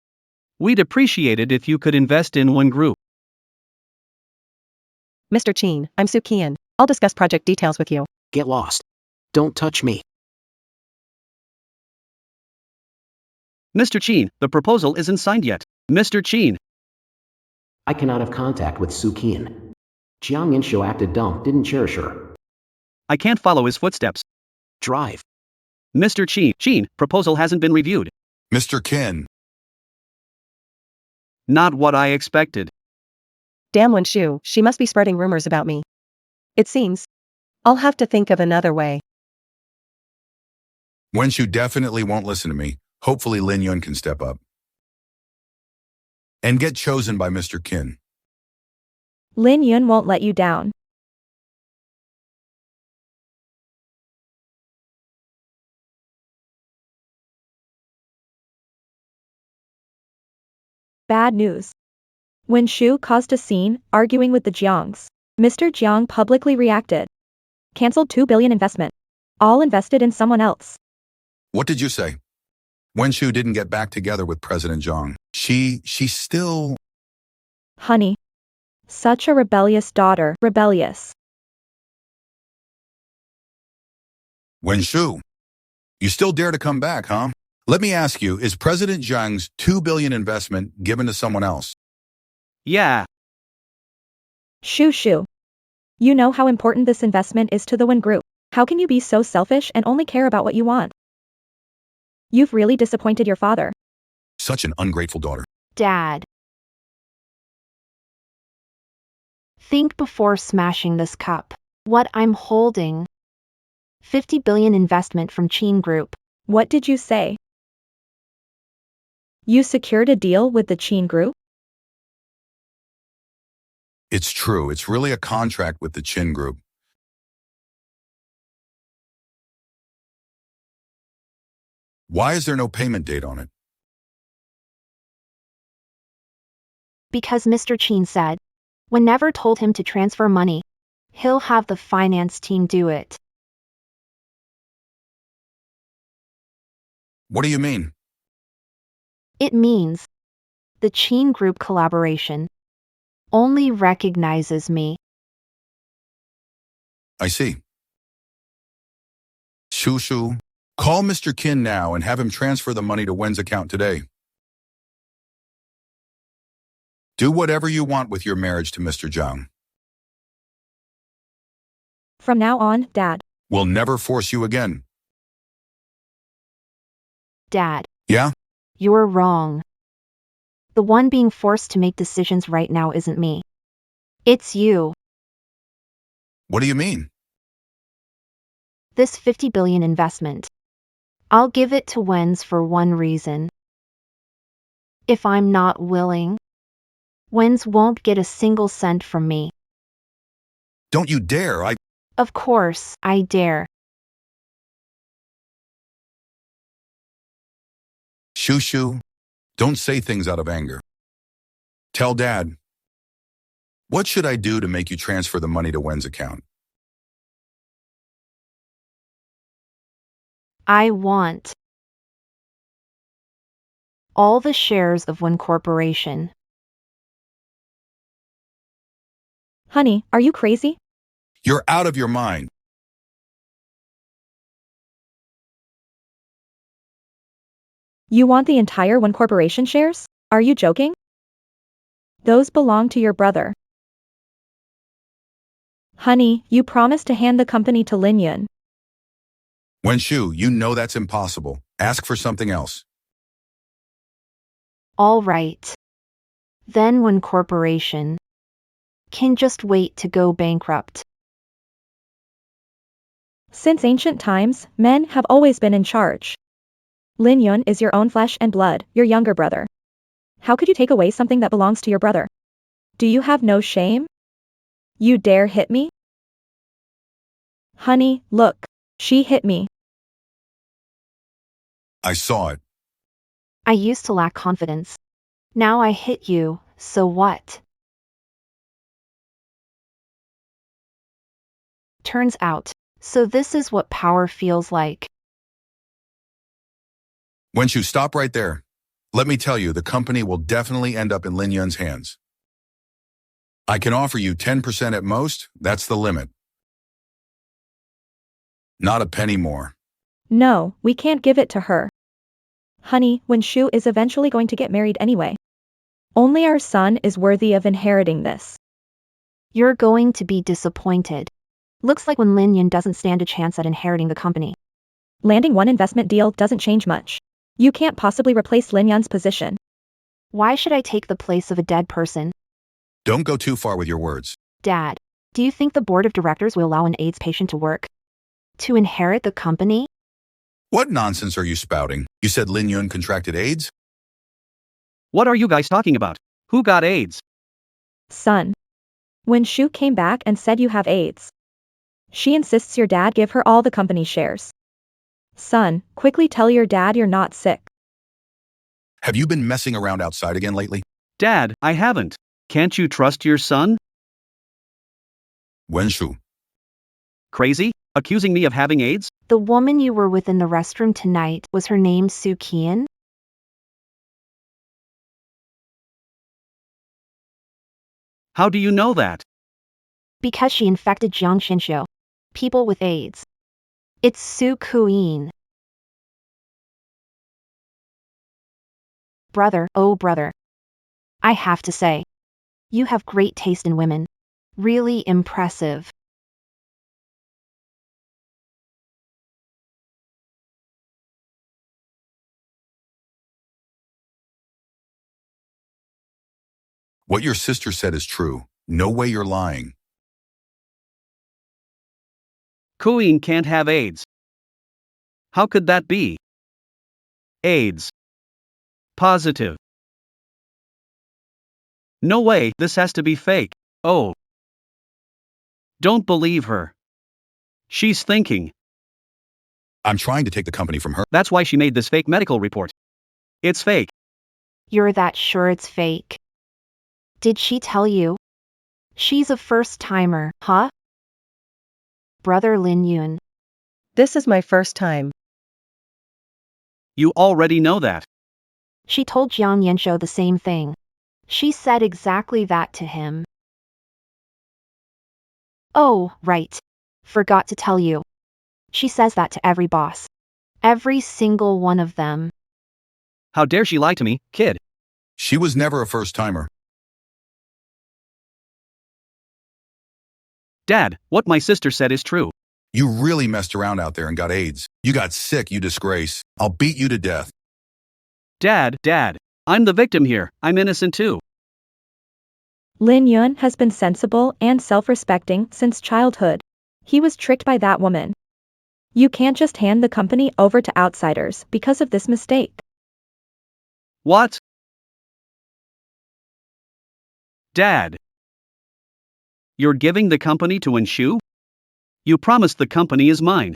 we'd appreciate it if you could invest in Wen Group. Mr. Cheen, I'm Soo Kian. I'll discuss project details with you. Get lost. Don't touch me. Mr. Cheen, the proposal isn't signed yet. Mr. Cheen. I cannot have contact with Soo Kian. Jiang Yinshu acted dumb, didn't cherish her. I can't follow his footsteps. Drive. Mr. Cheen, proposal hasn't been reviewed. Mr. Kin. Not what I expected. Damn Wen Shu, she must be spreading rumors about me. It seems. I'll have to think of another way. Wenshu definitely won't listen to me. Hopefully Lin Yun can step up and get chosen by Mr. Kin. Lin Yun won't let you down. Bad news. When Shu caused a scene, arguing with the Jiangs, Mr. Jiang publicly reacted. Cancelled 2 billion investment. All invested in someone else. What did you say? Wenshu didn't get back together with President Zhang. She's still... Honey. Such a rebellious daughter. Rebellious. Wenshu, you still dare to come back, huh? Let me ask you, is President Zhang's 2 billion investment given to someone else? Yeah. Shu. You know how important this investment is to the Wen Group. How can you be so selfish and only care about what you want? You've really disappointed your father. Such an ungrateful daughter. Dad. Think before smashing this cup. What I'm holding. 50 billion investment from Cheen Group. What did you say? You secured a deal with the Cheen Group? It's true. It's really a contract with the Chin Group. Why is there no payment date on it? Because Mr. Cheen said, when never told him to transfer money, he'll have the finance team do it. What do you mean? It means the Cheen Group collaboration only recognizes me. I see. Shu, call Mr. Kin now and have him transfer the money to Wen's account today. Do whatever you want with your marriage to Mr. Zhang. From now on, Dad. We'll never force you again. Dad. Yeah? You're wrong. The one being forced to make decisions right now isn't me. It's you. What do you mean? This 50 billion investment. I'll give it to Wen's for one reason. If I'm not willing, Wen's won't get a single cent from me. Don't you dare, Of course, I dare. Shu, don't say things out of anger. Tell Dad. What should I do to make you transfer the money to Wen's account? I want all the shares of Wen Corporation. Honey, are you crazy? You're out of your mind. You want the entire Wen Corporation shares? Are you joking? Those belong to your brother. Honey, you promised to hand the company to Lin Yun. Wenshu, you know that's impossible. Ask for something else. All right. Then Wen Corporation can just wait to go bankrupt. Since ancient times, men have always been in charge. Lin Yun is your own flesh and blood, your younger brother. How could you take away something that belongs to your brother? Do you have no shame? You dare hit me? Honey, look. She hit me. I saw it. I used to lack confidence. Now I hit you, so what? Turns out, so this is what power feels like. Wenshu, stop right there. Let me tell you, the company will definitely end up in Lin Yun's hands. I can offer you 10% at most, that's the limit. Not a penny more. No, we can't give it to her. Honey, Wenshu is eventually going to get married anyway. Only our son is worthy of inheriting this. You're going to be disappointed. Looks like when Lin Yun doesn't stand a chance at inheriting the company. Landing one investment deal doesn't change much. You can't possibly replace Lin Yun's position. Why should I take the place of a dead person? Don't go too far with your words. Dad, do you think the board of directors will allow an AIDS patient to work? To inherit the company? What nonsense are you spouting? You said Lin Yun contracted AIDS? What are you guys talking about? Who got AIDS? Son. Wenshu came back and said you have AIDS. She insists your dad give her all the company shares. Son, quickly tell your dad you're not sick. Have you been messing around outside again lately? Dad, I haven't. Can't you trust your son? Wenshu. Crazy? Accusing me of having AIDS? The woman you were with in the restroom tonight, was her name Soo Kian? How do you know that? Because she infected Jiang Xinxiu. People with AIDS. It's Soo Kuin. Brother, oh brother. I have to say. You have great taste in women. Really impressive. What your sister said is true. No way you're lying. Kuin can't have AIDS. How could that be? AIDS. Positive. No way, this has to be fake. Oh. Don't believe her. She's thinking. I'm trying to take the company from her. That's why she made this fake medical report. It's fake. You're that sure it's fake? Did she tell you? She's a first-timer, huh? Brother Lin Yun. This is my first time. You already know that. She told Jiang Yanshou the same thing. She said exactly that to him. Oh, right. Forgot to tell you. She says that to every boss. Every single one of them. How dare she lie to me, kid? She was never a first-timer. Dad, what my sister said is true. You really messed around out there and got AIDS. You got sick, you disgrace. I'll beat you to death. Dad, I'm the victim here. I'm innocent too. Lin Yun has been sensible and self-respecting since childhood. He was tricked by that woman. You can't just hand the company over to outsiders because of this mistake. What? Dad. You're giving the company to Wenshu? You promised the company is mine.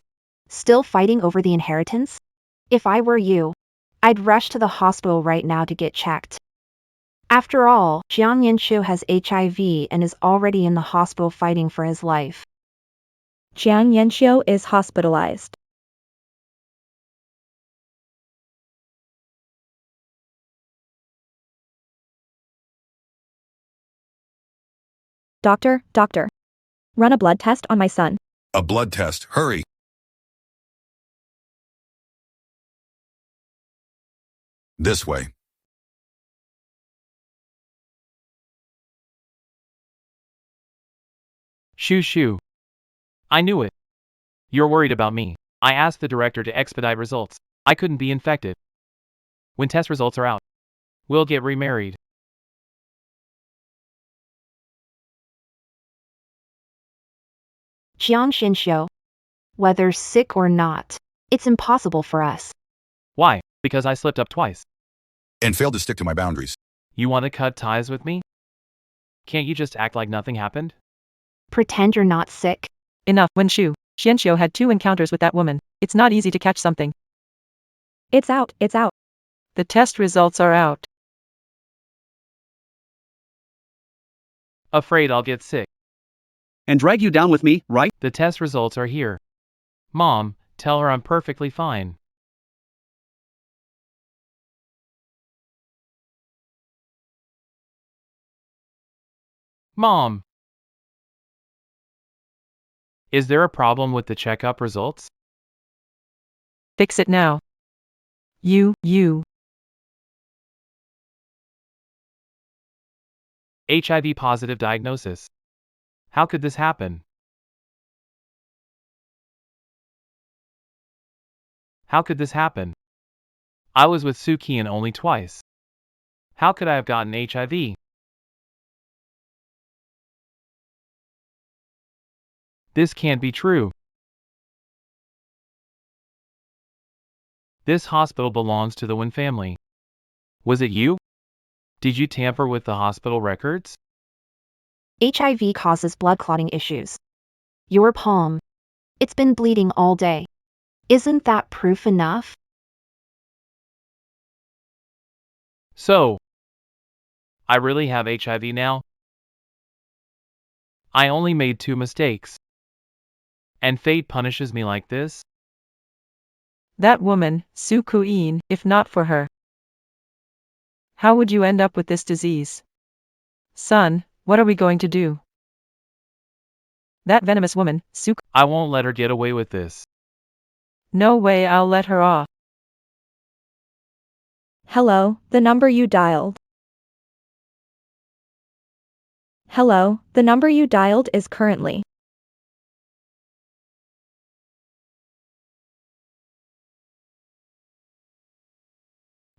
Still fighting over the inheritance? If I were you, I'd rush to the hospital right now to get checked. After all, Jiang Yanshou has HIV and is already in the hospital fighting for his life. Jiang Yanshou is hospitalized. Doctor, run a blood test on my son. A blood test, hurry. This way. Shoo. I knew it. You're worried about me. I asked the director to expedite results. I couldn't be infected. When test results are out, we'll get remarried. Jiang Xinxiu. Whether sick or not, it's impossible for us. Why? Because I slipped up twice. And failed to stick to my boundaries. You want to cut ties with me? Can't you just act like nothing happened? Pretend you're not sick. Enough. When Xianxiu had 2 encounters with that woman, it's not easy to catch something. It's out, it's out. The test results are out. Afraid I'll get sick. And drag you down with me, right? The test results are here. Mom, tell her I'm perfectly fine. Mom! Is there a problem with the checkup results? Fix it now. You. HIV positive diagnosis. How could this happen? How could this happen? I was with Soo Kian only twice. How could I have gotten HIV? This can't be true. This hospital belongs to the Wen family. Was it you? Did you tamper with the hospital records? HIV causes blood clotting issues. Your palm. It's been bleeding all day. Isn't that proof enough? So, I really have HIV now? I only made 2 mistakes. And fate punishes me like this? That woman, Su Kuin, if not for her. How would you end up with this disease? Son, what are we going to do? That venomous woman, Su. I won't let her get away with this. No way I'll let her off. Hello, the number you dialed. Hello, the number you dialed is currently.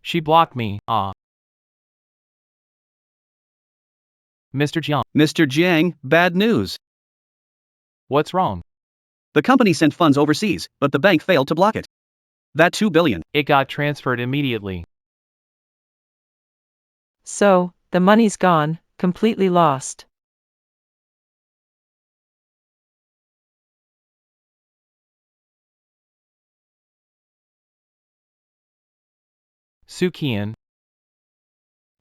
She blocked me, Mr. Jiang, Mr. Jiang, bad news. what's wrong? The company sent funds overseas, but the bank failed to block it. That 2 billion. It got transferred immediately. So, the money's gone, completely lost. Soo Kian,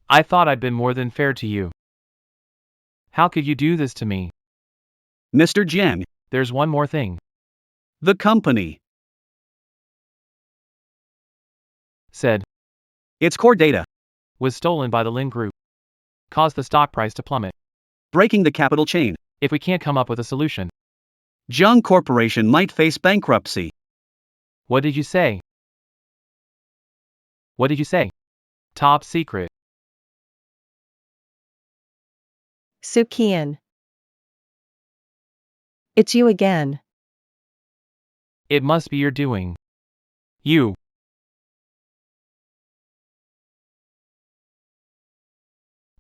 I thought I'd been more than fair to you. How could you do this to me? Mr. Jiang, There's one more thing. the company. Said, Its core data. was stolen by the Lin Group. Caused the stock price to plummet. Breaking the capital chain. If we can't come up with a solution. Jiang Corporation might face bankruptcy. What did you say? What did you say? Top secret. Soo Kian. It's you again. It must be your doing. You.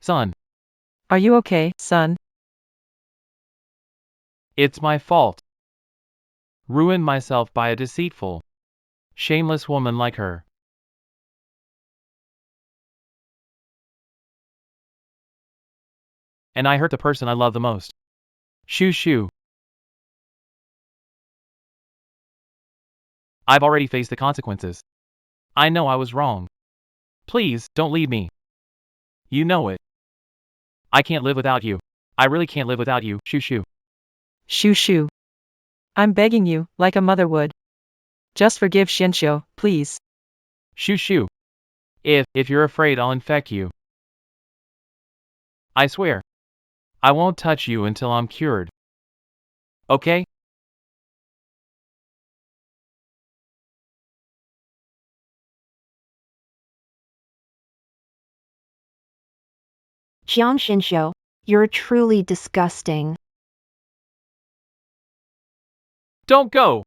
Son, Are you okay, son? it's my fault. Ruined myself by a deceitful, shameless woman like her. And I hurt the person I love the most. Shoo. I've already faced the consequences. I know I was wrong. Please, don't leave me. You know it. I can't live without you. I really can't live without you, shoo. Shoo. I'm begging you, like a mother would. Just forgive Xianxiu, please. Shoo. If you're afraid I'll infect you. I swear. I won't touch you until I'm cured. Okay? Jiang Xinxiu, you're truly disgusting. Don't go!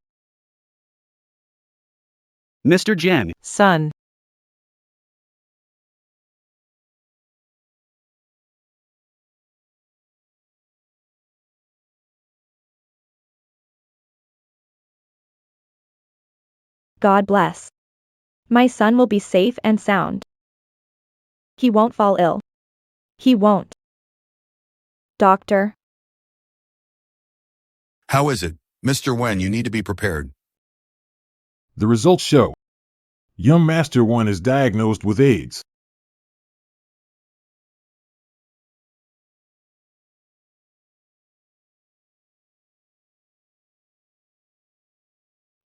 Mr. Jiang, Son. God bless. My son will be safe and sound. He won't fall ill. He won't. Doctor. How is it, Mr. Wen? You need to be prepared. The results show. Young Master 1 is diagnosed with AIDS.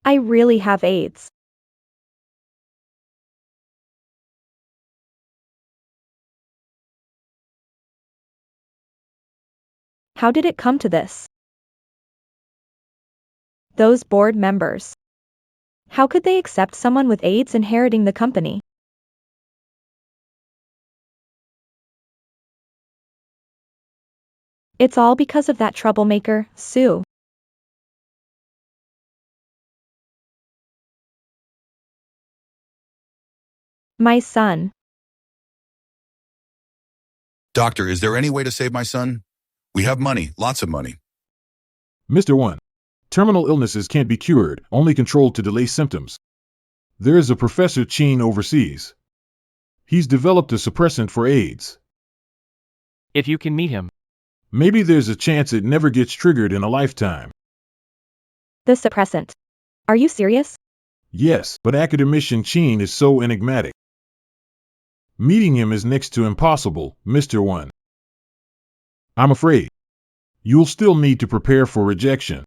I really have AIDS. How did it come to this? Those board members. How could they accept someone with AIDS inheriting the company? It's all because of that troublemaker, Sue. My son. Doctor, is there any way to save my son? We have money, lots of money. Mr. 1. Terminal illnesses can't be cured, only controlled to delay symptoms. There is a Professor Chine overseas. He's developed a suppressant for AIDS. If you can meet him. Maybe there's a chance it never gets triggered in a lifetime. The suppressant. Are you serious? Yes, but academician Chine is so enigmatic. Meeting him is next to impossible, Mr. 1. I'm afraid. You'll still need to prepare for rejection.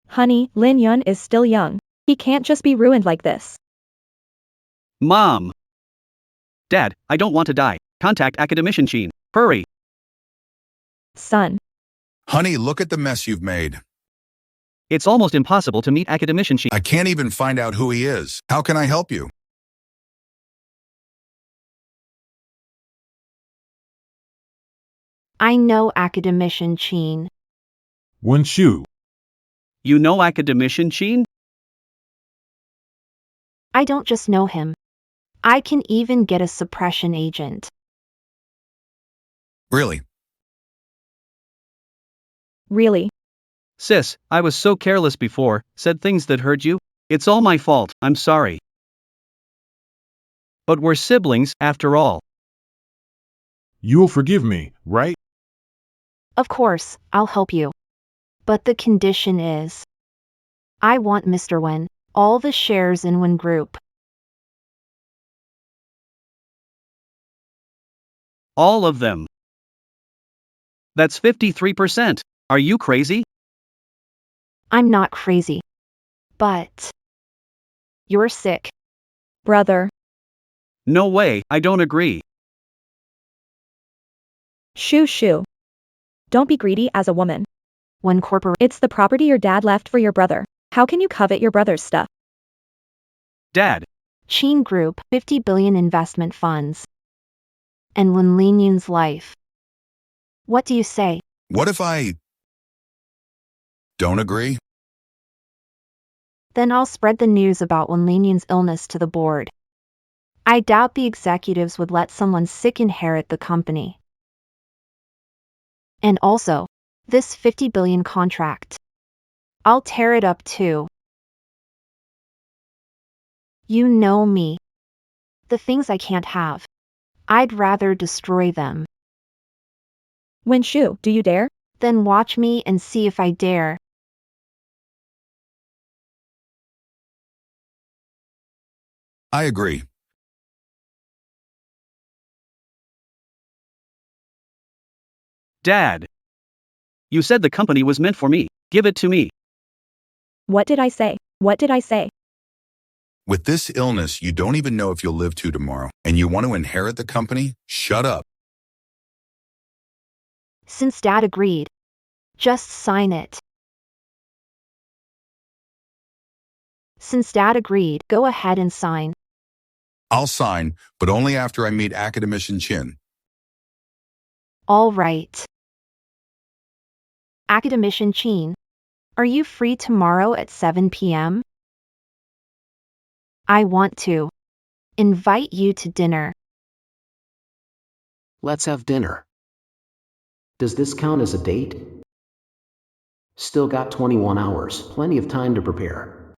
Honey, Lin Yun is still young. He can't just be ruined like this. Mom. Dad, I don't want to die. Contact academician Sheen. Hurry. Son. Honey, look at the mess you've made. It's almost impossible to meet academician Sheen. I can't even find out who he is. How can I help you? I know academician Chine. Wen Shu. You know academician Sheen? I don't just know him. I can even get a suppression agent. Really? Really? Sis, I was so careless before, said things that hurt you. It's all my fault, I'm sorry. But we're siblings, after all. You'll forgive me, right? Of course, I'll help you. But the condition is, I want Mr. Wen, all the shares in Wen Group. All of them. That's 53%. Are you crazy? I'm not crazy. But you're sick. Brother. No way, I don't agree. Shoo. Don't be greedy as a woman. Wen Corporation. It's the property your dad left for your brother. How can you covet your brother's stuff? Dad. Chine Group, 50 billion investment funds. And Wen Lin Yun's life. What do you say? What if I don't agree? Then I'll spread the news about Wen Lin Yun's illness to the board. I doubt the executives would let someone sick inherit the company. And also, this 50 billion contract. I'll tear it up too. You know me. The things I can't have. I'd rather destroy them. Wen Shu, do you dare? Then watch me and see if I dare. I agree. Dad. You said the company was meant for me. Give it to me. What did I say? What did I say? With this illness, you don't even know if you'll live to tomorrow, and you want to inherit the company? Shut up. Since Dad agreed, just sign it. Since Dad agreed, go ahead and sign. I'll sign, but only after I meet academician Chin. All right. Academician Chine, are you free tomorrow at 7 p.m.? I want to invite you to dinner. Let's have dinner. Does this count as a date? Still got 21 hours, plenty of time to prepare.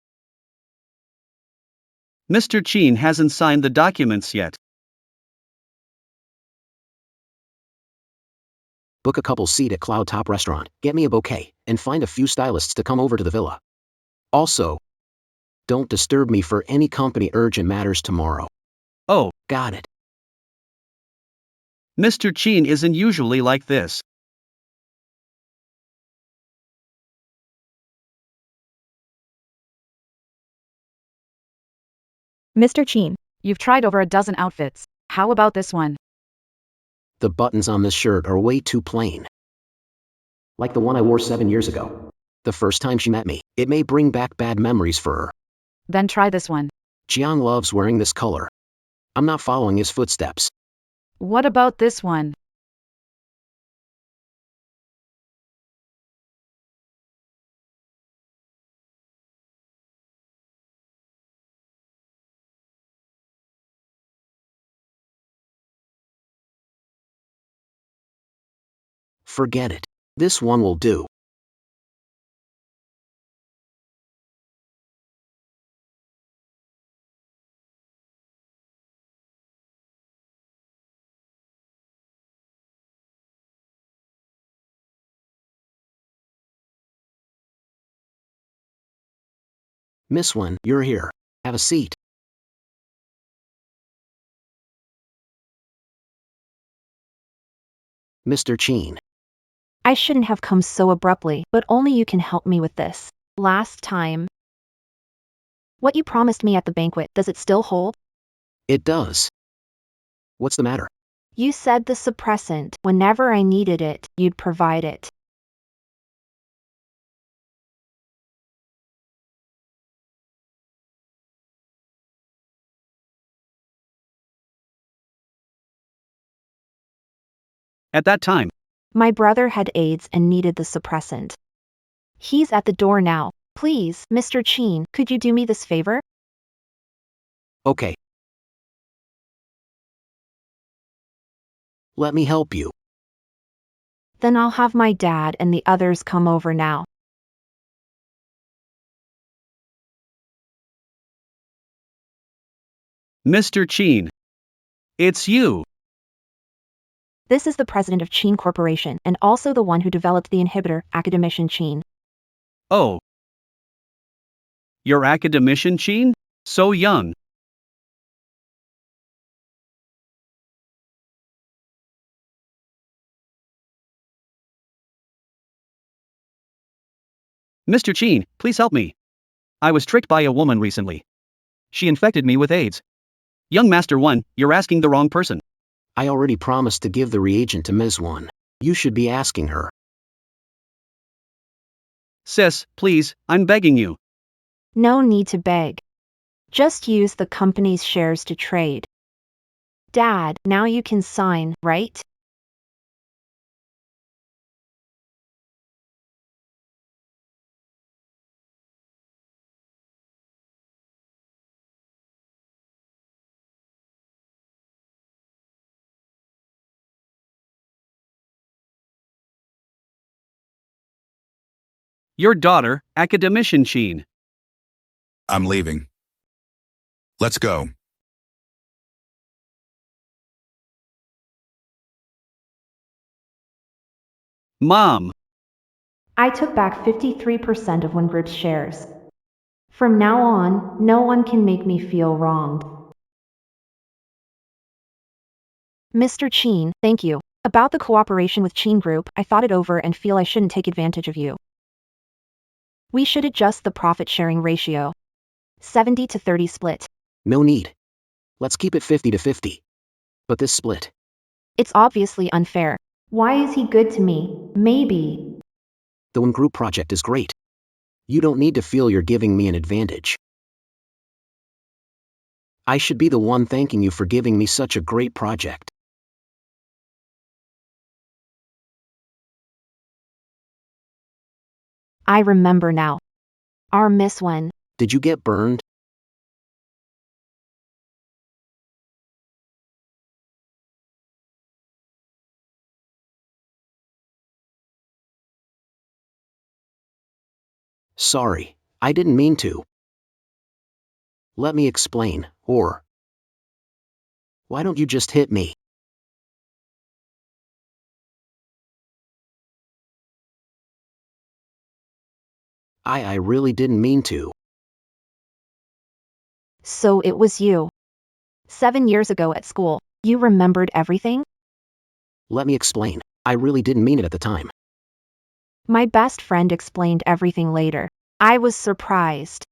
Mr. Cheen hasn't signed the documents yet. Book a couple seat at Cloud Top Restaurant, get me a bouquet, and find a few stylists to come over to the villa. Also, don't disturb me for any company urgent matters tomorrow. Oh, Got it. Mr. Cheen isn't usually like this. Mr. Cheen, You've tried over a dozen outfits. How about this one? The buttons on this shirt are way too plain. Like the one I wore 7 years ago. The first time she met me, it may bring back bad memories for her. Then try this one. Jiang loves wearing this color. I'm not following his footsteps. What about this one? Forget it. This one will do. Miss Wen, you're here. Have a seat. Mr. Cheen. I shouldn't have come so abruptly, but only you can help me with this. Last time. What you promised me at the banquet, does it still hold? It does. What's the matter? You said the suppressant, whenever I needed it, you'd provide it. At that time, My brother had AIDS and needed the suppressant. He's at the door now. Please, Mr. Cheen, could you do me this favor? Okay. Let me help you. Then I'll have my dad and the others come over now. Mr. Cheen. It's you. This is the president of Cheen Corporation and also the one who developed the inhibitor, academician Cheen. Oh. You're academician Cheen? So young. Mr. Cheen, please help me. I was tricked by a woman recently. She infected me with AIDS. Young Master 1, you're asking the wrong person. I already promised to give the reagent to Ms. Wen. You should be asking her. Sis, please, I'm begging you. No need to beg. Just use the company's shares to trade. Dad, now you can sign, right? Your daughter, academician Cheen. I'm leaving. Let's go. Mom. I took back 53% of One Group's shares. From now on, no one can make me feel wronged. Mr. Cheen, thank you. About the cooperation with Cheen Group, I thought it over and feel I shouldn't take advantage of you. We should adjust the profit-sharing ratio. 70 to 30 split. No need. Let's keep it 50 to 50. But this split. It's obviously unfair. Why is he good to me? Maybe. The One Group project is great. You don't need to feel you're giving me an advantage. I should be the one thanking you for giving me such a great project. I remember now. Our Miss Wen. Did you get burned? Sorry, I didn't mean to. Let me explain, or why don't you just hit me? I really didn't mean to. So it was you. 7 years ago at school, you remembered everything? Let me explain. I really didn't mean it at the time. My best friend explained everything later. I was surprised.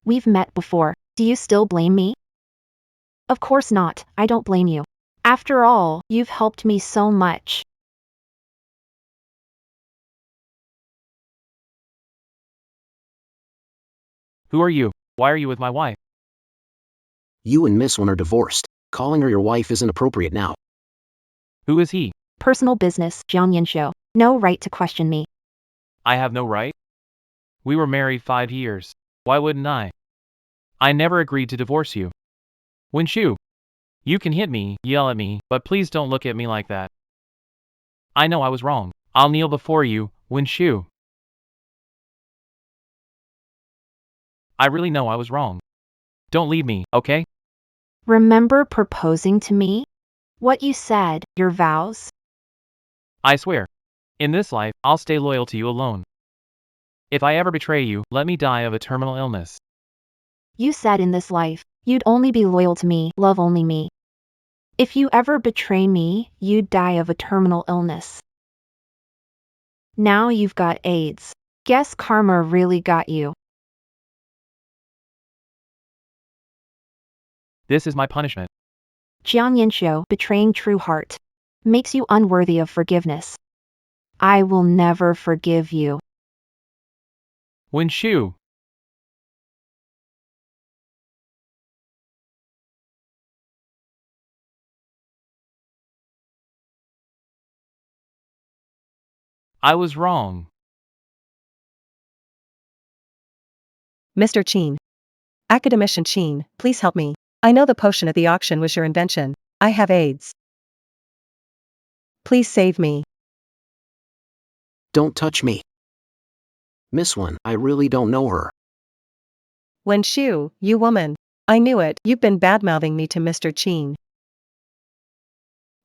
We've met before. Do you still blame me? Of course not, I don't blame you. After all, you've helped me so much. Who are you? Why are you with my wife? You and Miss One are divorced. Calling her your wife isn't appropriate now. Who is he? Personal business, Jiang Yanshou. No right to question me. I have no right? We were married 5 years. Why wouldn't I? I never agreed to divorce you. Winshu, you can hit me, yell at me, but please don't look at me like that. I know I was wrong. I'll kneel before you, Winshu. I really know I was wrong. Don't leave me, okay? Remember proposing to me? What you said, your vows? I swear. In this life, I'll stay loyal to you alone. If I ever betray you, let me die of a terminal illness. You said in this life, you'd only be loyal to me, love only me. If you ever betray me, you'd die of a terminal illness. Now you've got AIDS. Guess karma really got you. This is my punishment. Jiang Yanshou, betraying true heart, makes you unworthy of forgiveness. I will never forgive you. Winshu. I was wrong. Mr. Cheen. Academician Cheen, please help me. I know the potion at the auction was your invention. I have AIDS. Please save me. Don't touch me. Miss One, I really don't know her. Winshu, you woman. I knew it, you've been badmouthing me to Mr. Cheen.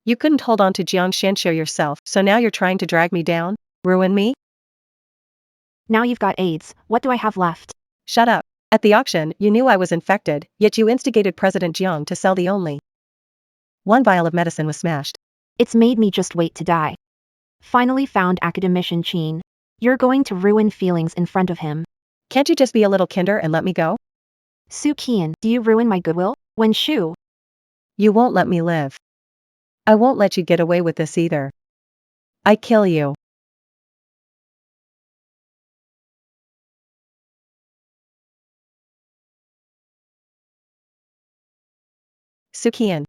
You couldn't hold on to Jiang Shanshu yourself, so now you're trying to drag me down? Ruin me? Now you've got AIDS, what do I have left? Shut up. At the auction, you knew I was infected, yet you instigated President Jiang to sell the only one vial of medicine was smashed. It's made me just wait to die. Finally found Academician Cheen. You're going to ruin feelings in front of him. Can't you just be a little kinder and let me go? Su Qian, do you ruin my goodwill? Winshu. You won't let me live. I won't let you get away with this either. I kill you. Sukian.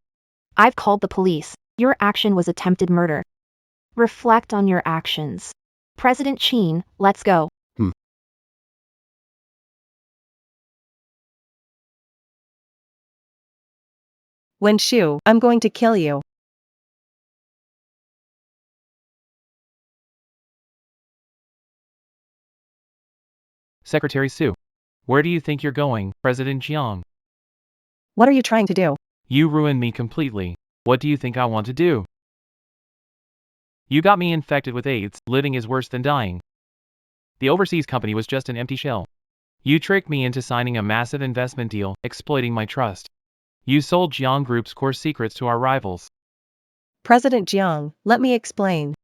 I've called the police. Your action was attempted murder. Reflect on your actions. President Cheen, let's go. Winshu, I'm going to kill you. Secretary Su. Where do you think you're going, President Jiang? What are you trying to do? You ruined me completely. What do you think I want to do? You got me infected with AIDS. Living is worse than dying. The overseas company was just an empty shell. You tricked me into signing a massive investment deal, exploiting my trust. You sold Jiang Group's core secrets to our rivals. President Jiang, let me explain.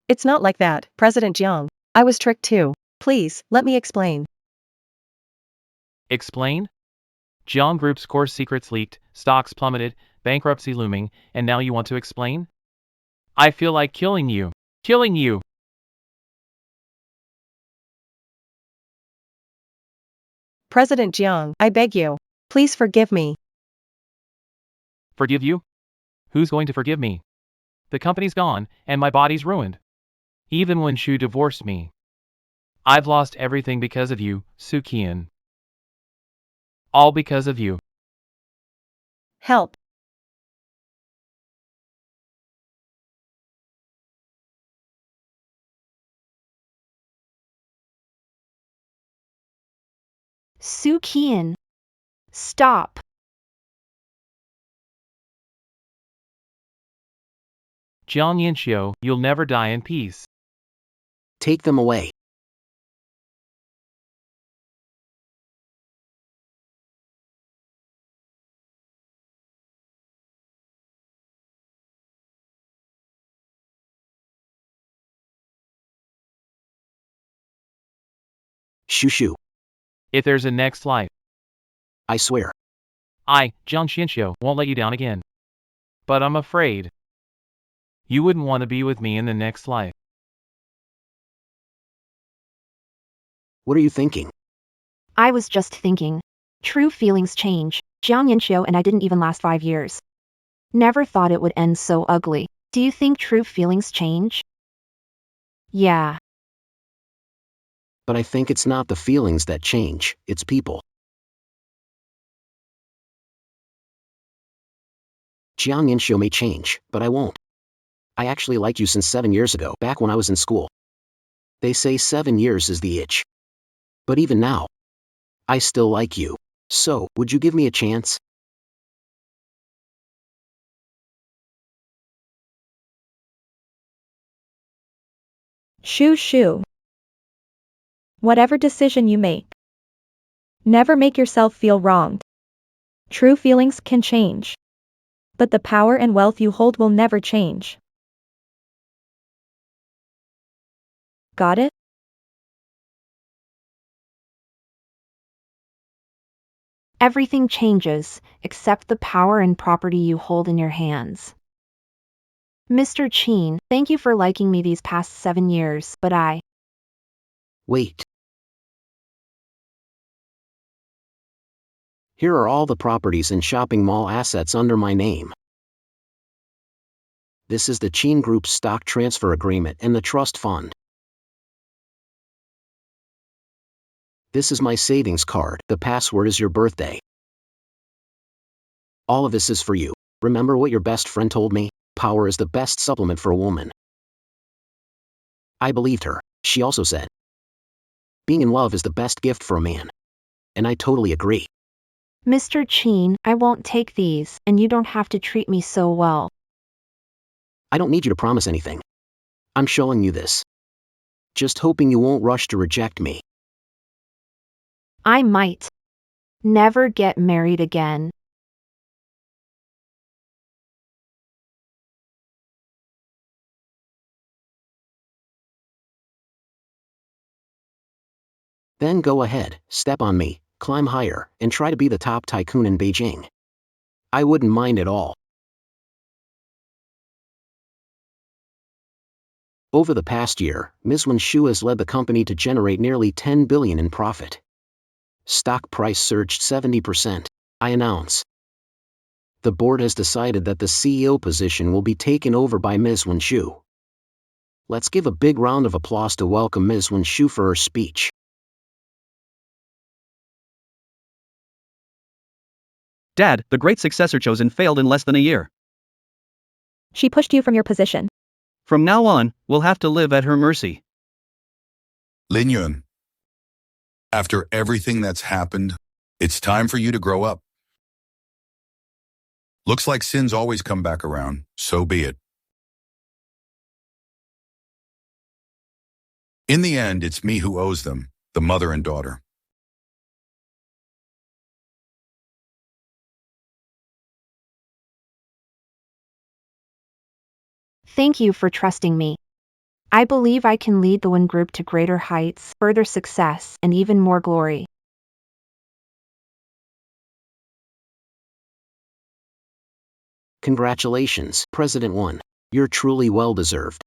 It's not like that, President Jiang. I was tricked too. Please, let me explain. Explain? Jiang Group's core secrets leaked, stocks plummeted, bankruptcy looming, and now you want to explain? I feel like killing you. Killing you! President Jiang, I beg you. Please forgive me. Forgive you? Who's going to forgive me? The company's gone, and my body's ruined. Even when Shu divorced me. I've lost everything because of you, Sukian. All because of you. Help. Soo Kian. Stop. Jiang Yanxiu, you'll never die in peace. Take them away. Shoo shoo. If there's a next life, I swear. I, Jiang Yanxiu, won't let you down again. But I'm afraid you wouldn't want to be with me in the next life. What are you thinking? I was just thinking. True feelings change. Jiang Yanxiu and I didn't even last 5 years. Never thought it would end so ugly. Do you think true feelings change? Yeah. But I think it's not the feelings that change, it's people. Jiang Yanxiu may change, but I won't. I actually liked you since 7 years ago, back when I was in school. They say 7 years is the itch. But even now, I still like you. So, would you give me a chance? Shoo shoo. Whatever decision you make, never make yourself feel wronged. True feelings can change, but the power and wealth you hold will never change. Got it? Everything changes, except the power and property you hold in your hands. Mr. Qin, thank you for liking me these past 7 years, but I... Wait. Here are all the properties and shopping mall assets under my name. This is the Qin Group's stock transfer agreement and the trust fund. This is my savings card. The password is your birthday. All of this is for you. Remember what your best friend told me? Power is the best supplement for a woman. I believed her. She also said, being in love is the best gift for a man. And I totally agree. Mr. Qin, I won't take these, and you don't have to treat me so well. I don't need you to promise anything. I'm showing you this. Just hoping you won't rush to reject me. I might never get married again. Then go ahead, step on me, climb higher, and try to be the top tycoon in Beijing. I wouldn't mind at all. Over the past year, Ms. Wen Shu has led the company to generate nearly 10 billion in profit. Stock price surged 70%. I announce. The board has decided that the CEO position will be taken over by Ms. Wen Shu. Let's give a big round of applause to welcome Ms. Wen Shu for her speech. Dad, the great successor chosen failed in less than a year. She pushed you from your position. From now on, we'll have to live at her mercy. Lin Yun, after everything that's happened, it's time for you to grow up. Looks like sins always come back around, so be it. In the end, it's me who owes them, the mother and daughter. Thank you for trusting me. I believe I can lead the Wen Group to greater heights, further success, and even more glory. Congratulations, President Wen. You're truly well-deserved.